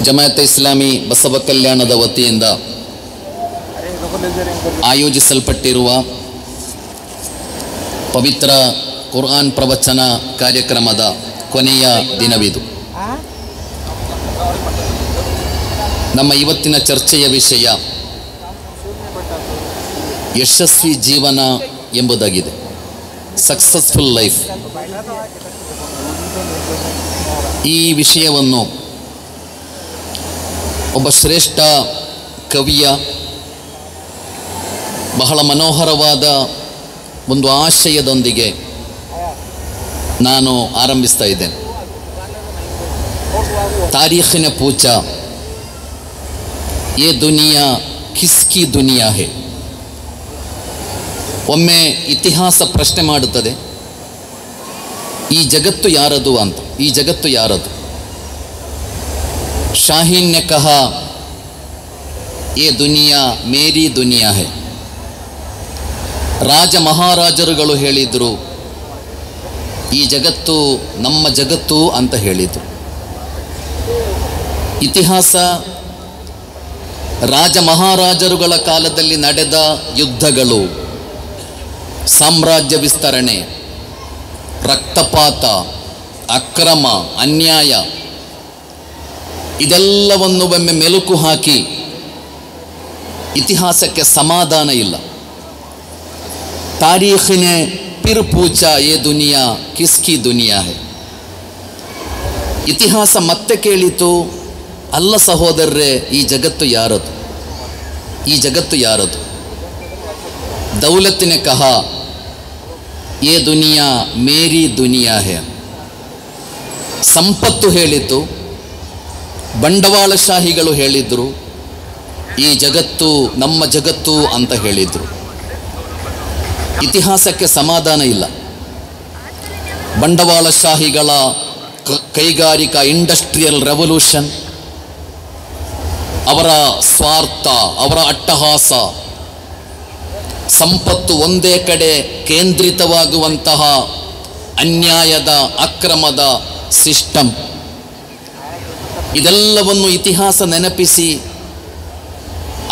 ಜಮಾಯತ್ ಇಸ್ಲಾಮಿ ಬಸವ ಕಲ್ಯಾಣದ ವತಿಯಿಂದ ಆಯೋಜಿಸಲ್ಪಟ್ಟಿರುವ ಪವಿತ್ರ ಕುರ್ಆನ್ ಪ್ರವಚನ ಕಾರ್ಯಕ್ರಮದ ಕೊನೆಯ ದಿನವಿದು. ನಮ್ಮ ಇವತ್ತಿನ ಚರ್ಚೆಯ ವಿಷಯ ಯಶಸ್ವಿ ಜೀವನ ಎಂಬುದಾಗಿದೆ. Successful life. ಈ ವಿಷಯವನ್ನು ಒಬ್ಬ ಶ್ರೇಷ್ಠ ಕವಿಯ ಬಹಳ ಮನೋಹರವಾದ ಒಂದು ಆಶಯದೊಂದಿಗೆ ನಾನು ಆರಂಭಿಸ್ತಾ ಇದ್ದೇನೆ. ತಾರೀಖಿನ ಪೂಚ ಯೇ ದುನಿಯಾ ಕಿಸ್ಕಿ ದುನಿಯಾ ಹೇ. ಒಮ್ಮೆ ಇತಿಹಾಸ ಪ್ರಶ್ನೆ ಮಾಡುತ್ತದೆ, ಈ ಜಗತ್ತು ಯಾರದು ಅಂತ. ಈ ಜಗತ್ತು ಯಾರದು? ಶಾಹೀನ್ ನೆ ಕಹಾ ಯೇ ದುನಿಯಾ ಮೇರಿ ದುನಿಯಾ ಹೇ. ರಾಜ ಮಹಾರಾಜರುಗಳು ಹೇಳಿದರು, ಈ ಜಗತ್ತು ನಮ್ಮ ಜಗತ್ತು ಅಂತ ಹೇಳಿದರು. ಇತಿಹಾಸ ರಾಜ ಮಹಾರಾಜರುಗಳ ಕಾಲದಲ್ಲಿ ನಡೆದ ಯುದ್ಧಗಳು, ಸಾಮ್ರಾಜ್ಯ ವಿಸ್ತರಣೆ, ರಕ್ತಪಾತ, ಅಕ್ರಮ, ಅನ್ಯಾಯ ಇದೆಲ್ಲವನ್ನು ಒಮ್ಮೆ ಮೆಲುಕು ಹಾಕಿ ಇತಿಹಾಸಕ್ಕೆ ಸಮಾಧಾನ ಇಲ್ಲ. ತಾರೀಖಿನೆ ಪಿರ್ ಪೂಚಾ ಯೇ ದುನಿಯಾ ಕಿಸ್ಕಿ ದುನಿಯಾ ಹೇ. ಇತಿಹಾಸ ಮತ್ತೆ ಕೇಳಿತು, ಅಲ್ಲ ಸಹೋದರರೇ, ಈ ಜಗತ್ತು ಯಾರದು? ಈ ಜಗತ್ತು ಯಾರದು? ದೌಲತ್ ನೆ ಕಹಾ ಯೇ ದುನಿಯಾ ಮೇರಿ ದುನಿಯಾ ಹೇ. ಸಂಪತ್ತು ಹೇಳಿತು, ಬಂಡವಾಳಶಾಹಿಗಳು ಹೇಳಿದರು, ಈ ಜಗತ್ತು ನಮ್ಮ ಜಗತ್ತು ಅಂತ ಹೇಳಿದರು. ಇತಿಹಾಸಕ್ಕೆ ಸಮಾಧಾನ ಇಲ್ಲ. ಬಂಡವಾಳಶಾಹಿಗಳ ಕೈಗಾರಿಕಾ ಇಂಡಸ್ಟ್ರಿಯಲ್ ರೆವಲ್ಯೂಷನ್, ಅವರ ಸ್ವಾರ್ಥ, ಅವರ ಅಟ್ಟಹಾಸ, ಸಂಪತ್ತು ಒಂದೇ ಕಡೆ ಕೇಂದ್ರಿತವಾಗುವಂತಹ ಅನ್ಯಾಯದ, ಅಕ್ರಮದ ಸಿಸ್ಟಮ್, ಇದೆಲ್ಲವನ್ನು ಇತಿಹಾಸ ನೆನಪಿಸಿ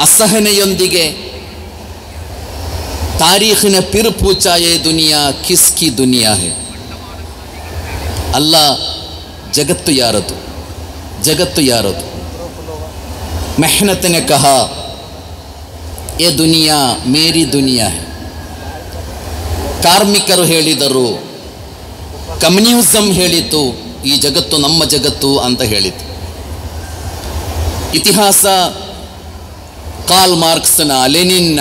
ಅಸಹನೆಯೊಂದಿಗೆ ತಾರೀಖಿನ ಪಿರ್ ಪೂಚಾ ಯೇ ದುನಿಯಾ ಕಿಸ್ಕಿ ದುನಿಯಾ ಹೇ. ಅಲ್ಲ, ಜಗತ್ತು ಯಾರದು? ಜಗತ್ತು ಯಾರದು? ಮೆಹನತ್ ನೆ ಕಹಾ ಯೇ ದುನಿಯಾ ಮೇರಿ ದುನಿಯಾ ಹೇ. ಕಾರ್ಮಿಕರು ಹೇಳಿದರು, ಕಮ್ಯುನಿಸಂ ಹೇಳಿತು, ಈ ಜಗತ್ತು ನಮ್ಮ ಜಗತ್ತು ಅಂತ ಹೇಳಿತು. ಇತಿಹಾಸ ಕಾರ್ಲ್ ಮಾರ್ಕ್ಸ್ನ, ಲೆನಿನ್ನ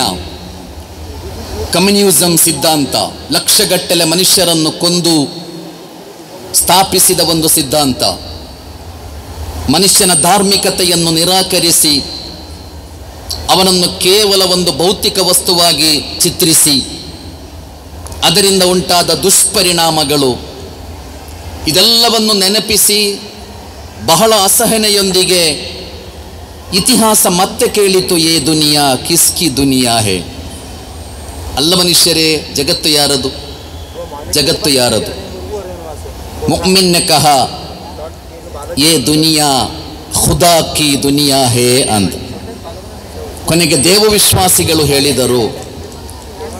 ಕಮ್ಯುನಿಸಂ ಸಿದ್ಧಾಂತ, ಲಕ್ಷಗಟ್ಟಲೆ ಮನುಷ್ಯರನ್ನು ಕೊಂದು ಸ್ಥಾಪಿಸಿದ ಒಂದು ಸಿದ್ಧಾಂತ, ಮನುಷ್ಯನ ಧಾರ್ಮಿಕತೆಯನ್ನು ನಿರಾಕರಿಸಿ ಅವನನ್ನು ಕೇವಲ ಒಂದು ಭೌತಿಕ ವಸ್ತುವಾಗಿ ಚಿತ್ರಿಸಿ ಅದರಿಂದ ಉಂಟಾದ ದುಷ್ಪರಿಣಾಮಗಳು, ಇದೆಲ್ಲವನ್ನು ನೆನಪಿಸಿ ಬಹಳ ಅಸಹನೆಯೊಂದಿಗೆ ಇತಿಹಾಸ ಮತ್ತೆ ಕೇಳಿತು, ಯೇ ದುನಿಯಾ ಕಿಸ್ಕಿ ದುನಿಯಾ ಹೇ. ಅಲ್ಲ ಮನುಷ್ಯರೇ, ಜಗತ್ತು ಯಾರದು? ಜಗತ್ತು ಯಾರದು? ಮುಅ್ಮಿನ್ ನೆ ಕಹಾ ಯೇ ದುನಿಯಾ ಖುದಾ ಕಿ ದುನಿಯಾ ಹೇ ಅಂತ. ಕೊನೆಗೆ ದೇವವಿಶ್ವಾಸಿಗಳು ಹೇಳಿದರು,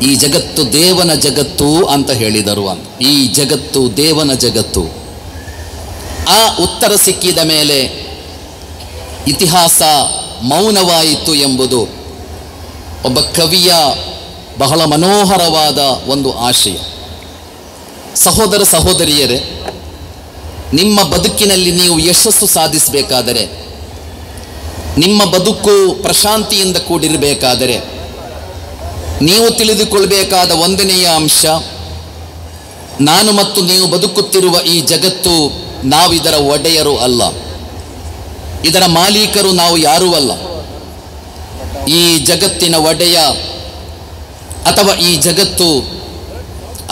ಈ ಜಗತ್ತು ದೇವನ ಜಗತ್ತು ಅಂತ ಹೇಳಿದರು ಅಂತ. ಈ ಜಗತ್ತು ದೇವನ ಜಗತ್ತು. ಆ ಉತ್ತರ ಸಿಕ್ಕಿದ ಮೇಲೆ ಇತಿಹಾಸ ಮೌನವಾಯಿತು ಎಂಬುದು ಒಬ್ಬ ಕವಿಯ ಬಹಳ ಮನೋಹರವಾದ ಒಂದು ಆಶಯ. ಸಹೋದರ ಸಹೋದರಿಯರೇ, ನಿಮ್ಮ ಬದುಕಿನಲ್ಲಿ ನೀವು ಯಶಸ್ಸು ಸಾಧಿಸಬೇಕಾದರೆ, ನಿಮ್ಮ ಬದುಕು ಪ್ರಶಾಂತಿಯಿಂದ ಕೂಡಿರಬೇಕಾದರೆ, ನೀವು ತಿಳಿದುಕೊಳ್ಳಬೇಕಾದ ಒಂದನೆಯ ಅಂಶ, ನಾನು ಮತ್ತು ನೀವು ಬದುಕುತ್ತಿರುವ ಈ ಜಗತ್ತು ನಾವಿದರ ಒಡೆಯರು ಅಲ್ಲ, ಇದರ ಮಾಲೀಕರು ನಾವು ಯಾರೂ ಅಲ್ಲ. ಈ ಜಗತ್ತಿನ ಒಡೆಯ ಅಥವಾ ಈ ಜಗತ್ತು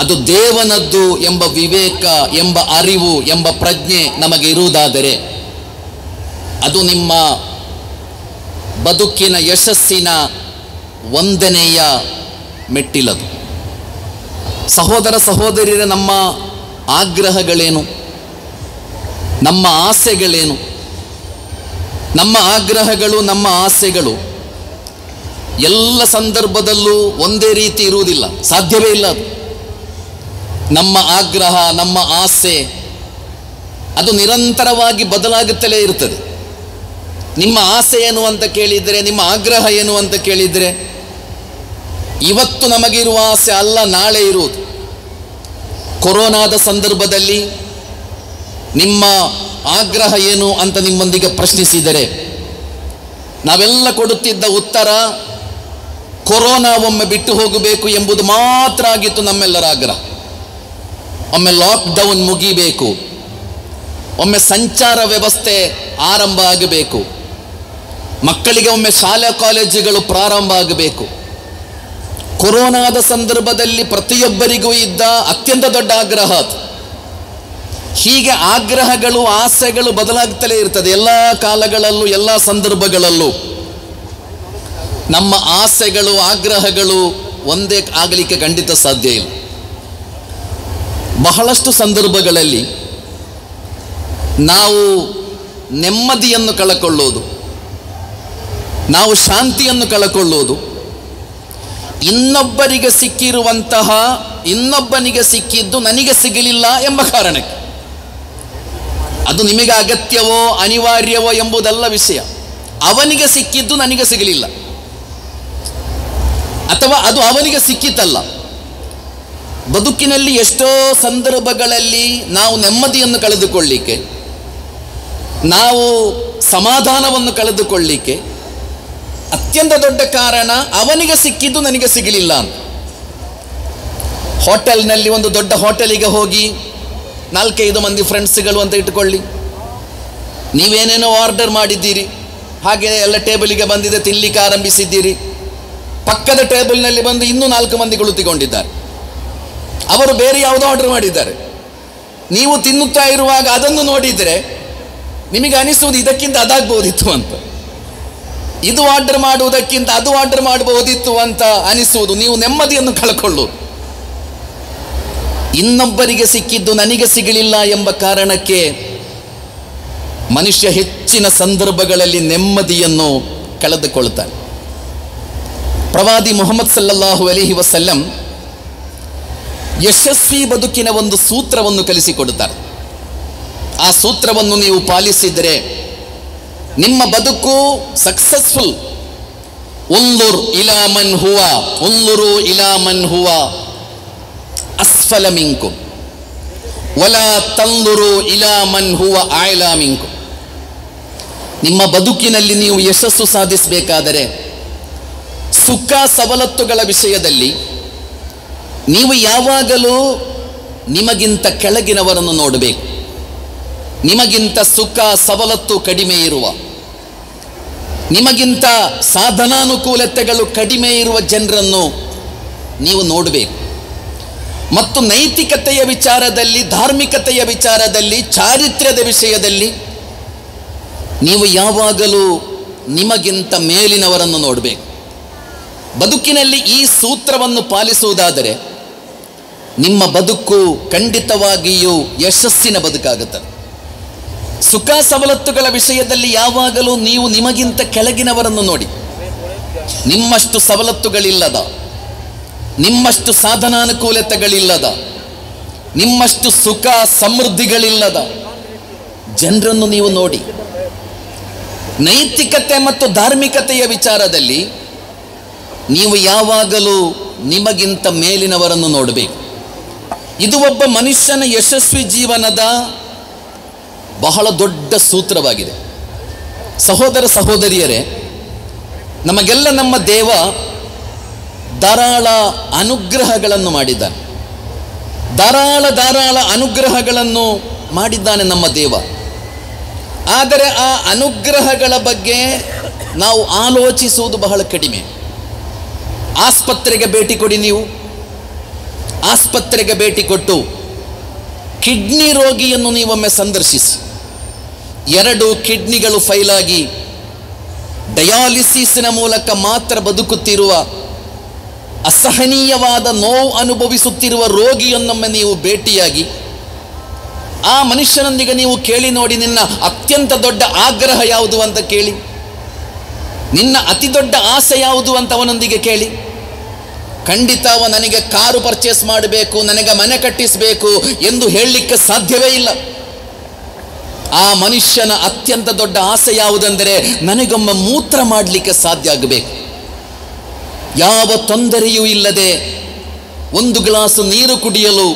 ಅದು ದೇವನದ್ದು ಎಂಬ ವಿವೇಕ, ಎಂಬ ಅರಿವು, ಎಂಬ ಪ್ರಜ್ಞೆ ನಮಗೆ ಇರುವುದಾದರೆ ಅದು ನಿಮ್ಮ ಬದುಕಿನ ಯಶಸ್ಸಿನ ಒಂದನೆಯ ಮೆಟ್ಟಿಲದು. ಸಹೋದರ ಸಹೋದರಿಯರ, ನಮ್ಮ ಆಗ್ರಹಗಳೇನು? ನಮ್ಮ ಆಸೆಗಳೇನು? ನಮ್ಮ ಆಗ್ರಹಗಳು, ನಮ್ಮ ಆಸೆಗಳು ಎಲ್ಲ ಸಂದರ್ಭದಲ್ಲೂ ಒಂದೇ ರೀತಿ ಇರುವುದಿಲ್ಲ, ಸಾಧ್ಯವೇ ಇಲ್ಲ ಅದು. ನಮ್ಮ ಆಗ್ರಹ, ನಮ್ಮ ಆಸೆ ಅದು ನಿರಂತರವಾಗಿ ಬದಲಾಗುತ್ತಲೇ ಇರ್ತದೆ. ನಿಮ್ಮ ಆಸೆ ಏನು ಅಂತ ಕೇಳಿದರೆ, ನಿಮ್ಮ ಆಗ್ರಹ ಏನು ಅಂತ ಕೇಳಿದರೆ, ಇವತ್ತು ನಮಗಿರುವ ಆಸೆ ಅಲ್ಲ ನಾಳೆ ಇರುವುದು. ಕೊರೋನಾದ ಸಂದರ್ಭದಲ್ಲಿ ನಿಮ್ಮ ಆಗ್ರಹ ಏನು ಅಂತ ನಿಮ್ಮೊಂದಿಗೆ ಪ್ರಶ್ನಿಸಿದರೆ ನಾವೆಲ್ಲ ಕೊಡುತ್ತಿದ್ದ ಉತ್ತರ ಕೊರೋನಾ ಒಮ್ಮೆ ಬಿಟ್ಟು ಹೋಗಬೇಕು ಎಂಬುದು ಮಾತ್ರ ಆಗಿತ್ತು ನಮ್ಮೆಲ್ಲರ ಆಗ್ರಹ. ಒಮ್ಮೆ ಲಾಕ್ಡೌನ್ ಮುಗಿಬೇಕು, ಒಮ್ಮೆ ಸಂಚಾರ ವ್ಯವಸ್ಥೆ ಆರಂಭ ಆಗಬೇಕು, ಮಕ್ಕಳಿಗೆ ಒಮ್ಮೆ ಶಾಲಾ ಕಾಲೇಜುಗಳು ಪ್ರಾರಂಭ ಆಗಬೇಕು. ಕೊರೋನಾದ ಸಂದರ್ಭದಲ್ಲಿ ಪ್ರತಿಯೊಬ್ಬರಿಗೂ ಇದ್ದ ಅತ್ಯಂತ ದೊಡ್ಡ ಆಗ್ರಹ ಅದು. ಹೀಗೆ ಆಗ್ರಹಗಳು, ಆಸೆಗಳು ಬದಲಾಗುತ್ತಲೇ ಇರ್ತದೆ ಎಲ್ಲ ಕಾಲಗಳಲ್ಲೂ, ಎಲ್ಲ ಸಂದರ್ಭಗಳಲ್ಲೂ. ನಮ್ಮ ಆಸೆಗಳು, ಆಗ್ರಹಗಳು ಒಂದೇ ಆಗಲಿಕ್ಕೆ ಖಂಡಿತ ಸಾಧ್ಯ ಇಲ್ಲ. ಬಹಳಷ್ಟು ಸಂದರ್ಭಗಳಲ್ಲಿ ನಾವು ನೆಮ್ಮದಿಯನ್ನು ಕಳಕೊಳ್ಳುವುದು, ನಾವು ಶಾಂತಿಯನ್ನು ಕಳಕೊಳ್ಳುವುದು ಇನ್ನೊಬ್ಬರಿಗೆ ಸಿಕ್ಕಿರುವಂತಹ ಇನ್ನೊಬ್ಬನಿಗೆ ಸಿಕ್ಕಿದ್ದು ನನಗೆ ಸಿಗಲಿಲ್ಲ ಎಂಬ ಕಾರಣಕ್ಕೆ. ಅದು ನಿಮಗೆ ಅಗತ್ಯವೋ ಅನಿವಾರ್ಯವೋ ಎಂಬುದಲ್ಲ ವಿಷಯ. ಅವನಿಗೆ ಸಿಕ್ಕಿದ್ದು ನನಗೆ ಸಿಗಲಿಲ್ಲ, ಅಥವಾ ಅದು ಅವನಿಗೆ ಸಿಕ್ಕಿತಲ್ಲ. ಬದುಕಿನಲ್ಲಿ ಎಷ್ಟೋ ಸಂದರ್ಭಗಳಲ್ಲಿ ನಾವು ನೆಮ್ಮದಿಯನ್ನು ಕಳೆದುಕೊಳ್ಳಿಕ್ಕೆ, ನಾವು ಸಮಾಧಾನವನ್ನು ಕಳೆದುಕೊಳ್ಳಿಕ್ಕೆ ಅತ್ಯಂತ ದೊಡ್ಡ ಕಾರಣ ಅವನಿಗೆ ಸಿಕ್ಕಿದ್ದು ನನಗೆ ಸಿಗಲಿಲ್ಲ ಅಂತ. ಹೋಟೆಲ್ನಲ್ಲಿ, ಒಂದು ದೊಡ್ಡ ಹೋಟೆಲಿಗೆ ಹೋಗಿ 4-5 ಮಂದಿ ಫ್ರೆಂಡ್ಸ್ಗಳು ಅಂತ ಇಟ್ಟುಕೊಳ್ಳಿ, ನೀವೇನೇನೋ ಆರ್ಡರ್ ಮಾಡಿದ್ದೀರಿ, ಹಾಗೆ ಎಲ್ಲ ಟೇಬಲಿಗೆ ಬಂದಿದೆ, ತಿನ್ನಲಿಕ್ಕೆ ಆರಂಭಿಸಿದ್ದೀರಿ. ಪಕ್ಕದ ಟೇಬಲ್ನಲ್ಲಿ ಬಂದು ಇನ್ನೂ 4 ಮಂದಿ ಕುಳಿತುಕೊಂಡಿದ್ದಾರೆ, ಅವರು ಬೇರೆ ಯಾವುದೋ ಆರ್ಡರ್ ಮಾಡಿದ್ದಾರೆ. ನೀವು ತಿನ್ನುತ್ತಾ ಇರುವಾಗ ಅದನ್ನು ನೋಡಿದರೆ ನಿಮಗೆ ಅನಿಸುವುದು ಇದಕ್ಕಿಂತ ಅದಾಗಬಹುದಿತ್ತು ಅಂತ, ಇದು ಆರ್ಡರ್ ಮಾಡುವುದಕ್ಕಿಂತ ಅದು ಆರ್ಡರ್ ಮಾಡಬಹುದಿತ್ತು ಅಂತ ಅನಿಸುವುದು. ನೀವು ನೆಮ್ಮದಿಯನ್ನು ಕಳ್ಕೊಳ್ಳುವುದು. ಇನ್ನೊಬ್ಬರಿಗೆ ಸಿಕ್ಕಿದ್ದು ನನಗೆ ಸಿಗಲಿಲ್ಲ ಎಂಬ ಕಾರಣಕ್ಕೆ ಮನುಷ್ಯ ಹೆಚ್ಚಿನ ಸಂದರ್ಭಗಳಲ್ಲಿ ನೆಮ್ಮದಿಯನ್ನು ಕಳೆದುಕೊಳ್ಳುತ್ತಾನೆ. ಪ್ರವಾದಿ ಮುಹಮ್ಮದ್ ಸಲ್ಲಲ್ಲಾಹು ಅಲೈಹಿ ವಸಲ್ಲಂ ಯಶಸ್ವಿ ಬದುಕಿನ ಒಂದು ಸೂತ್ರವನ್ನು ಕಲಿಸಿಕೊಡುತ್ತಾರೆ. ಆ ಸೂತ್ರವನ್ನು ನೀವು ಪಾಲಿಸಿದರೆ ನಿಮ್ಮ ಬದುಕು ಸಕ್ಸಸ್ಫುಲ್. ಉಂದುರು ಇಲಾ ಮನ್ ಹುವ ಅಸ್ಫಲ ಮಿಂಕುಂ ವಲಾ ತಂದುರು ಇಲಾ ಮನ್ ಹುವ ಆಯ್ಲಾ ಮಿಂಕುಂ. ನಿಮ್ಮ ಬದುಕಿನಲ್ಲಿ ನೀವು ಯಶಸ್ಸು ಸಾಧಿಸಬೇಕಾದರೆ ಸುಖ ಸವಲತ್ತುಗಳ ವಿಷಯದಲ್ಲಿ ನೀವು ಯಾವಾಗಲೂ ನಿಮಗಿಂತ ಕೆಳಗಿನವರನ್ನು ನೋಡಬೇಕು. ನಿಮಗಿಂತ ಸುಖ ಸವಲತ್ತು ಕಡಿಮೆ ಇರುವ, ನಿಮಗಿಂತ ಸಾಧನಾನುಕೂಲತೆಗಳು ಕಡಿಮೆ ಇರುವ ಜನರನ್ನು ನೀವು ನೋಡಬೇಕು. ಮತ್ತು ನೈತಿಕತೆಯ ವಿಚಾರದಲ್ಲಿ, ಧಾರ್ಮಿಕತೆಯ ವಿಚಾರದಲ್ಲಿ, ಚಾರಿತ್ರ್ಯದ ವಿಷಯದಲ್ಲಿ ನೀವು ಯಾವಾಗಲೂ ನಿಮಗಿಂತ ಮೇಲಿನವರನ್ನು ನೋಡಬೇಕು. ಬದುಕಿನಲ್ಲಿ ಈ ಸೂತ್ರವನ್ನು ಪಾಲಿಸುವುದಾದರೆ ನಿಮ್ಮ ಬದುಕು ಖಂಡಿತವಾಗಿಯೂ ಯಶಸ್ಸಿನ ಬದುಕಾಗುತ್ತದೆ. ಸುಖ ಸವಲತ್ತುಗಳ ವಿಷಯದಲ್ಲಿ ಯಾವಾಗಲೂ ನೀವು ನಿಮಗಿಂತ ಕೆಳಗಿನವರನ್ನು ನೋಡಿ. ನಿಮ್ಮಷ್ಟು ಸವಲತ್ತುಗಳಿಲ್ಲದ, ನಿಮ್ಮಷ್ಟು ಸಾಧನಾನುಕೂಲತೆಗಳಿಲ್ಲದ, ನಿಮ್ಮಷ್ಟು ಸುಖ ಸಮೃದ್ಧಿಗಳಿಲ್ಲದ ಜನರನ್ನು ನೀವು ನೋಡಿ. ನೈತಿಕತೆ ಮತ್ತು ಧಾರ್ಮಿಕತೆಯ ವಿಚಾರದಲ್ಲಿ ನೀವು ಯಾವಾಗಲೂ ನಿಮಗಿಂತ ಮೇಲಿನವರನ್ನು ನೋಡಬೇಕು. ಇದು ಒಬ್ಬ ಮನುಷ್ಯನ ಯಶಸ್ವಿ ಜೀವನದ ಬಹಳ ದೊಡ್ಡ ಸೂತ್ರವಾಗಿದೆ. ಸಹೋದರ ಸಹೋದರಿಯರೇ, ನಮಗೆಲ್ಲ ನಮ್ಮ ದೇವ ಧಾರಾಳ ಅನುಗ್ರಹಗಳನ್ನು ಮಾಡಿದ್ದಾನೆ. ಧಾರಾಳ ಅನುಗ್ರಹಗಳನ್ನು ಮಾಡಿದ್ದಾನೆ ನಮ್ಮ ದೇವ. ಆದರೆ ಆ ಅನುಗ್ರಹಗಳ ಬಗ್ಗೆ ನಾವು ಆಲೋಚಿಸುವುದು ಬಹಳ ಕಡಿಮೆ. ಆಸ್ಪತ್ರೆಗೆ ಭೇಟಿ ಕೊಡಿ. ನೀವು ಆಸ್ಪತ್ರೆಗೆ ಭೇಟಿ ಕೊಟ್ಟು ಕಿಡ್ನಿ ರೋಗಿಯನ್ನು ನೀವೊಮ್ಮೆ ಸಂದರ್ಶಿಸಿ. 2 ಕಿಡ್ನಿಗಳು ಫೈಲಾಗಿ ಡಯಾಲಿಸಿಸ್ನ ಮೂಲಕ ಮಾತ್ರ ಬದುಕುತ್ತಿರುವ, ಅಸಹನೀಯವಾದ ನೋವು ಅನುಭವಿಸುತ್ತಿರುವ ರೋಗಿಯನ್ನೊಮ್ಮೆ ನೀವು ಭೇಟಿಯಾಗಿ ಆ ಮನುಷ್ಯನೊಂದಿಗೆ ನೀವು ಕೇಳಿ ನೋಡಿ, ನಿನ್ನ ಅತ್ಯಂತ ದೊಡ್ಡ ಆಗ್ರಹ ಯಾವುದು ಅಂತ ಕೇಳಿ, ನಿನ್ನ ಅತಿ ದೊಡ್ಡ ಆಸೆ ಯಾವುದು ಅಂತ ಅವನೊಂದಿಗೆ ಕೇಳಿ. ಖಂಡಿತ ಅವ ನನಗೆ ಕಾರು ಪರ್ಚೇಸ್ ಮಾಡಬೇಕು, ನನಗೆ ಮನೆ ಕಟ್ಟಿಸಬೇಕು ಎಂದು ಹೇಳಲಿಕ್ಕೆ ಸಾಧ್ಯವೇ ಇಲ್ಲ. ಆ ಮನುಷ್ಯನ ಅತ್ಯಂತ ದೊಡ್ಡ ಆಸೆ ಯಾವುದೆಂದರೆ, ನನಗೊಮ್ಮೆ ಮೂತ್ರ ಮಾಡಲಿಕ್ಕೆ ಸಾಧ್ಯ ಆಗಬೇಕು. ಯಾವ ತೊಂದರೆಯೂ ಇಲ್ಲದೆ ಒಂದು ಗ್ಲಾಸ್ ನೀರು ಕುಡಿಯಲು,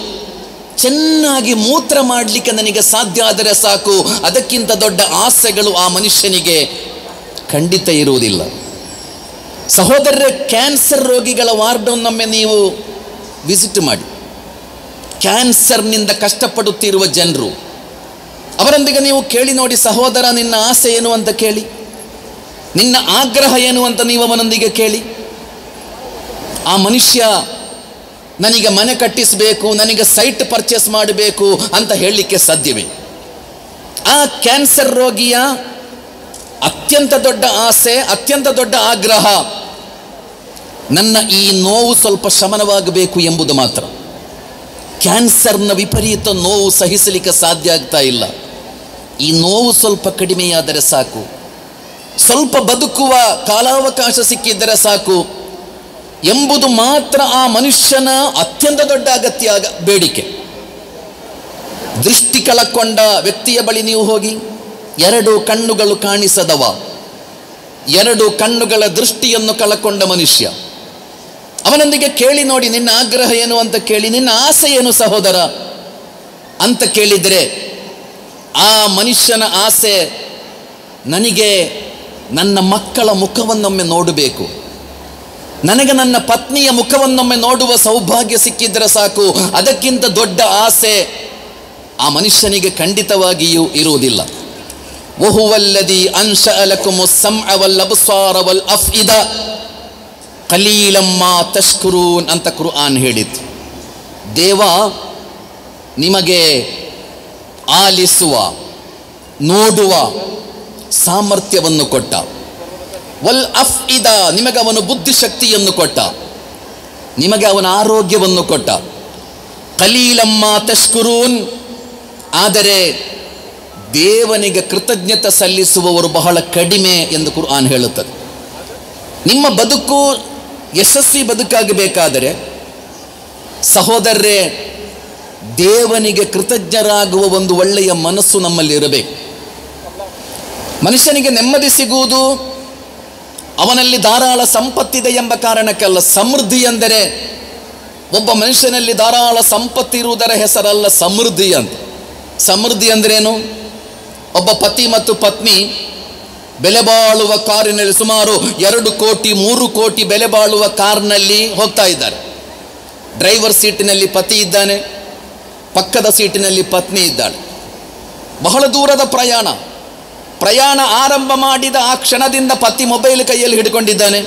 ಚೆನ್ನಾಗಿ ಮೂತ್ರ ಮಾಡಲಿಕ್ಕೆ ನನಗೆ ಸಾಧ್ಯ ಆದರೆ ಸಾಕು. ಅದಕ್ಕಿಂತ ದೊಡ್ಡ ಆಸೆಗಳು ಆ ಮನುಷ್ಯನಿಗೆ ಖಂಡಿತ ಇರುವುದಿಲ್ಲ. ಸಹೋದರರೇ, ಕ್ಯಾನ್ಸರ್ ರೋಗಿಗಳ ವಾರ್ಡನ್ನೊಮ್ಮೆ ನೀವು ವಿಸಿಟ್ ಮಾಡಿ. ಕ್ಯಾನ್ಸರ್ನಿಂದ ಕಷ್ಟಪಡುತ್ತಿರುವ ಜನರು, ಅವರೊಂದಿಗೆ ನೀವು ಕೇಳಿ ನೋಡಿ, ಸಹೋದರ ನಿನ್ನ ಆಸೆ ಏನು ಅಂತ ಕೇಳಿ, ನಿನ್ನ ಆಗ್ರಹ ಏನು ಅಂತ ನೀವು ಅವನೊಂದಿಗೆ ಕೇಳಿ. ಆ ಮನುಷ್ಯ ನನಗೆ ಮನೆ ಕಟ್ಟಿಸಬೇಕು, ನನಗೆ ಸೈಟ್ ಪರ್ಚೇಸ್ ಮಾಡಬೇಕು ಅಂತ ಹೇಳಲಿಕ್ಕೆ ಸಾಧ್ಯವೇ? ಆ ಕ್ಯಾನ್ಸರ್ ರೋಗಿಯ ಅತ್ಯಂತ ದೊಡ್ಡ ಆಸೆ, ಅತ್ಯಂತ ದೊಡ್ಡ ಆಗ್ರಹ, ನನ್ನ ಈ ನೋವು ಸ್ವಲ್ಪ ಶಮನವಾಗಬೇಕು ಎಂಬುದು ಮಾತ್ರ. ಕ್ಯಾನ್ಸರ್ನ ವಿಪರೀತ ನೋವು ಸಹಿಸಲಿಕ್ಕೆ ಸಾಧ್ಯ ಆಗ್ತಾ ಇಲ್ಲ. ಈ ನೋವು ಸ್ವಲ್ಪ ಕಡಿಮೆಯಾದರೆ ಸಾಕು, ಸ್ವಲ್ಪ ಬದುಕುವ ಕಾಲಾವಕಾಶ ಸಿಕ್ಕಿದ್ದರೆ ಸಾಕು ಎಂಬುದು ಮಾತ್ರ ಆ ಮನುಷ್ಯನ ಅತ್ಯಂತ ದೊಡ್ಡ ಅಗತ್ಯ, ಬೇಡಿಕೆ. ದೃಷ್ಟಿ ಕಳಕೊಂಡ ವ್ಯಕ್ತಿಯ ಬಳಿ ನೀವು ಹೋಗಿ, 2 ಕಣ್ಣುಗಳು ಕಾಣಿಸದವ, 2 ಕಣ್ಣುಗಳ ದೃಷ್ಟಿಯನ್ನು ಕಳಕೊಂಡ ಮನುಷ್ಯ, ಅವನೊಂದಿಗೆ ಕೇಳಿ ನೋಡಿ, ನಿನ್ನ ಆಗ್ರಹ ಏನು ಅಂತ ಕೇಳಿ, ನಿನ್ನ ಆಸೆ ಏನು ಸಹೋದರ ಅಂತ ಕೇಳಿದರೆ, ಆ ಮನುಷ್ಯನ ಆಸೆ, ನನಗೆ ನನ್ನ ಮಕ್ಕಳ ಮುಖವನ್ನೊಮ್ಮೆ ನೋಡಬೇಕು, ನನಗೆ ನನ್ನ ಪತ್ನಿಯ ಮುಖವನ್ನೊಮ್ಮೆ ನೋಡುವ ಸೌಭಾಗ್ಯ ಸಿಕ್ಕಿದ್ರೆ ಸಾಕು. ಅದಕ್ಕಿಂತ ದೊಡ್ಡ ಆಸೆ ಆ ಮನುಷ್ಯನಿಗೆ ಖಂಡಿತವಾಗಿಯೂ ಇರುವುದಿಲ್ಲ. ವಹುವಲ್ಲದಿ ಅನ್ಶಅ ಲಕುಮುಸ್ ಸಮಅ ವಲ್ ಅಬ್ಸಾರ ವಲ್ ಅಫ್ಇದ ಕಲೀಲಂ ಮಾ ತಶ್ಕುರೂನ್ ಅಂತ ಕುರ್ಆನ್ ಹೇಳಿತು. ದೇವ ನಿಮಗೆ ಆಲಿಸುವ, ನೋಡುವ ಸಾಮರ್ಥ್ಯವನ್ನು ಕೊಟ್ಟ. ವಲ್ ಅಫ್ಇದ, ನಿಮಗೆ ಅವನು ಬುದ್ಧಿಶಕ್ತಿಯನ್ನು ಕೊಟ್ಟ, ನಿಮಗೆ ಅವನ ಆರೋಗ್ಯವನ್ನು ಕೊಟ್ಟ. ಕಲೀಲಂ ಮಾ ತಶ್ಕುರೂನ್, ಆದರೆ ದೇವನಿಗೆ ಕೃತಜ್ಞತೆ ಸಲ್ಲಿಸುವವರು ಬಹಳ ಕಡಿಮೆ ಎಂದು ಕುರ್ಆನ್ ಹೇಳುತ್ತದೆ. ನಿಮ್ಮ ಬದುಕು ಯಶಸ್ವಿ ಬದುಕಾಗಬೇಕಾದರೆ ಸಹೋದರರೇ, ದೇವನಿಗೆ ಕೃತಜ್ಞರಾಗುವ ಒಂದು ಒಳ್ಳೆಯ ಮನಸ್ಸು ನಮ್ಮಲ್ಲಿ ಇರಬೇಕು. ಮನುಷ್ಯನಿಗೆ ನೆಮ್ಮದಿ ಸಿಗುವುದು ಅವನಲ್ಲಿ ಧಾರಾಳ ಸಂಪತ್ತಿದೆ ಎಂಬ ಕಾರಣಕ್ಕಲ್ಲ. ಸಮೃದ್ಧಿ ಎಂದರೆ ಒಬ್ಬ ಮನುಷ್ಯನಲ್ಲಿ ಧಾರಾಳ ಸಂಪತ್ತಿರುವುದರ ಹೆಸರಲ್ಲ ಸಮೃದ್ಧಿ ಅಂತ. ಸಮೃದ್ಧಿ ಅಂದ್ರೇನು? ಒಬ್ಬ ಪತಿ ಮತ್ತು ಪತ್ನಿ ಬೆಲೆ ಬಾಳುವ ಕಾರಿನಲ್ಲಿ, ಸುಮಾರು 2 ಕೋಟಿ 3 ಕೋಟಿ ಬೆಲೆ ಬಾಳುವ ಕಾರ್ನಲ್ಲಿ ಹೋಗ್ತಾ ಇದ್ದಾರೆ. ಡ್ರೈವರ್ ಸೀಟಿನಲ್ಲಿ ಪತಿ ಇದ್ದಾನೆ, ಪಕ್ಕದ ಸೀಟಿನಲ್ಲಿ ಪತ್ನಿ ಇದ್ದಾಳೆ. ಬಹಳ ದೂರದ ಪ್ರಯಾಣ ಆರಂಭ ಮಾಡಿದ ಆ ಕ್ಷಣದಿಂದ ಪತಿ ಮೊಬೈಲ್ ಕೈಯಲ್ಲಿ ಹಿಡ್ಕೊಂಡಿದ್ದಾನೆ.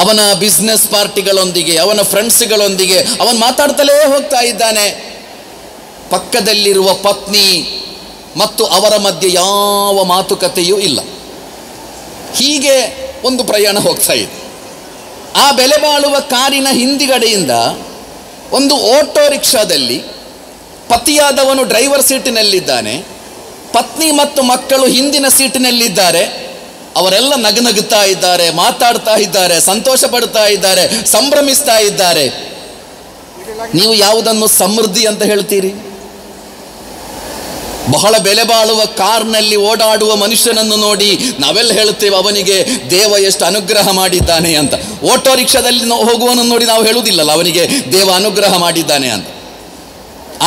ಅವನ ಬಿಸ್ನೆಸ್ ಪಾರ್ಟಿಗಳೊಂದಿಗೆ, ಅವನ ಫ್ರೆಂಡ್ಸ್ಗಳೊಂದಿಗೆ ಅವನು ಮಾತಾಡ್ತಲೇ ಹೋಗ್ತಾ ಇದ್ದಾನೆ. ಪಕ್ಕದಲ್ಲಿರುವ ಪತ್ನಿ ಮತ್ತು ಅವರ ಮಧ್ಯೆ ಯಾವ ಮಾತುಕತೆಯೂ ಇಲ್ಲ. ಹೀಗೆ ಒಂದು ಪ್ರಯಾಣ ಹೋಗ್ತಾ ಇದೆ. ಆ ಬೆಲೆ ಬಾಳುವ ಕಾರಿನ ಹಿಂದಿಗಡೆಯಿಂದ ಒಂದು ಆಟೋ ರಿಕ್ಷಾದಲ್ಲಿ ಪತಿಯಾದವನು ಡ್ರೈವರ್ ಸೀಟಿನಲ್ಲಿದ್ದಾನೆ, ಪತ್ನಿ ಮತ್ತು ಮಕ್ಕಳು ಹಿಂದಿನ ಸೀಟಿನಲ್ಲಿದ್ದಾರೆ. ಅವರೆಲ್ಲ ನಗುತ್ತಾ ಇದ್ದಾರೆ, ಮಾತಾಡ್ತಾ ಇದ್ದಾರೆ, ಸಂತೋಷ ಪಡ್ತಾ ಇದ್ದಾರೆ, ಸಂಭ್ರಮಿಸ್ತಾ ಇದ್ದಾರೆ. ನೀವು ಯಾವುದನ್ನು ಸಮೃದ್ಧಿ ಅಂತ ಹೇಳ್ತೀರಿ? ಬಹಳ ಬೆಲೆ ಬಾಳುವ ಕಾರ್ನಲ್ಲಿ ಓಡಾಡುವ ಮನುಷ್ಯನನ್ನು ನೋಡಿ ನಾವೆಲ್ಲ ಹೇಳುತ್ತೇವೆ, ಅವನಿಗೆ ದೇವ ಎಷ್ಟು ಅನುಗ್ರಹ ಮಾಡಿದ್ದಾನೆ ಅಂತ. ಆಟೋ ರಿಕ್ಷಾದಲ್ಲಿ ಹೋಗುವನನ್ನು ನೋಡಿ ನಾವು ಹೇಳುವುದಿಲ್ಲಲ್ಲ, ಅವನಿಗೆ ದೇವ ಅನುಗ್ರಹ ಮಾಡಿದ್ದಾನೆ ಅಂತ.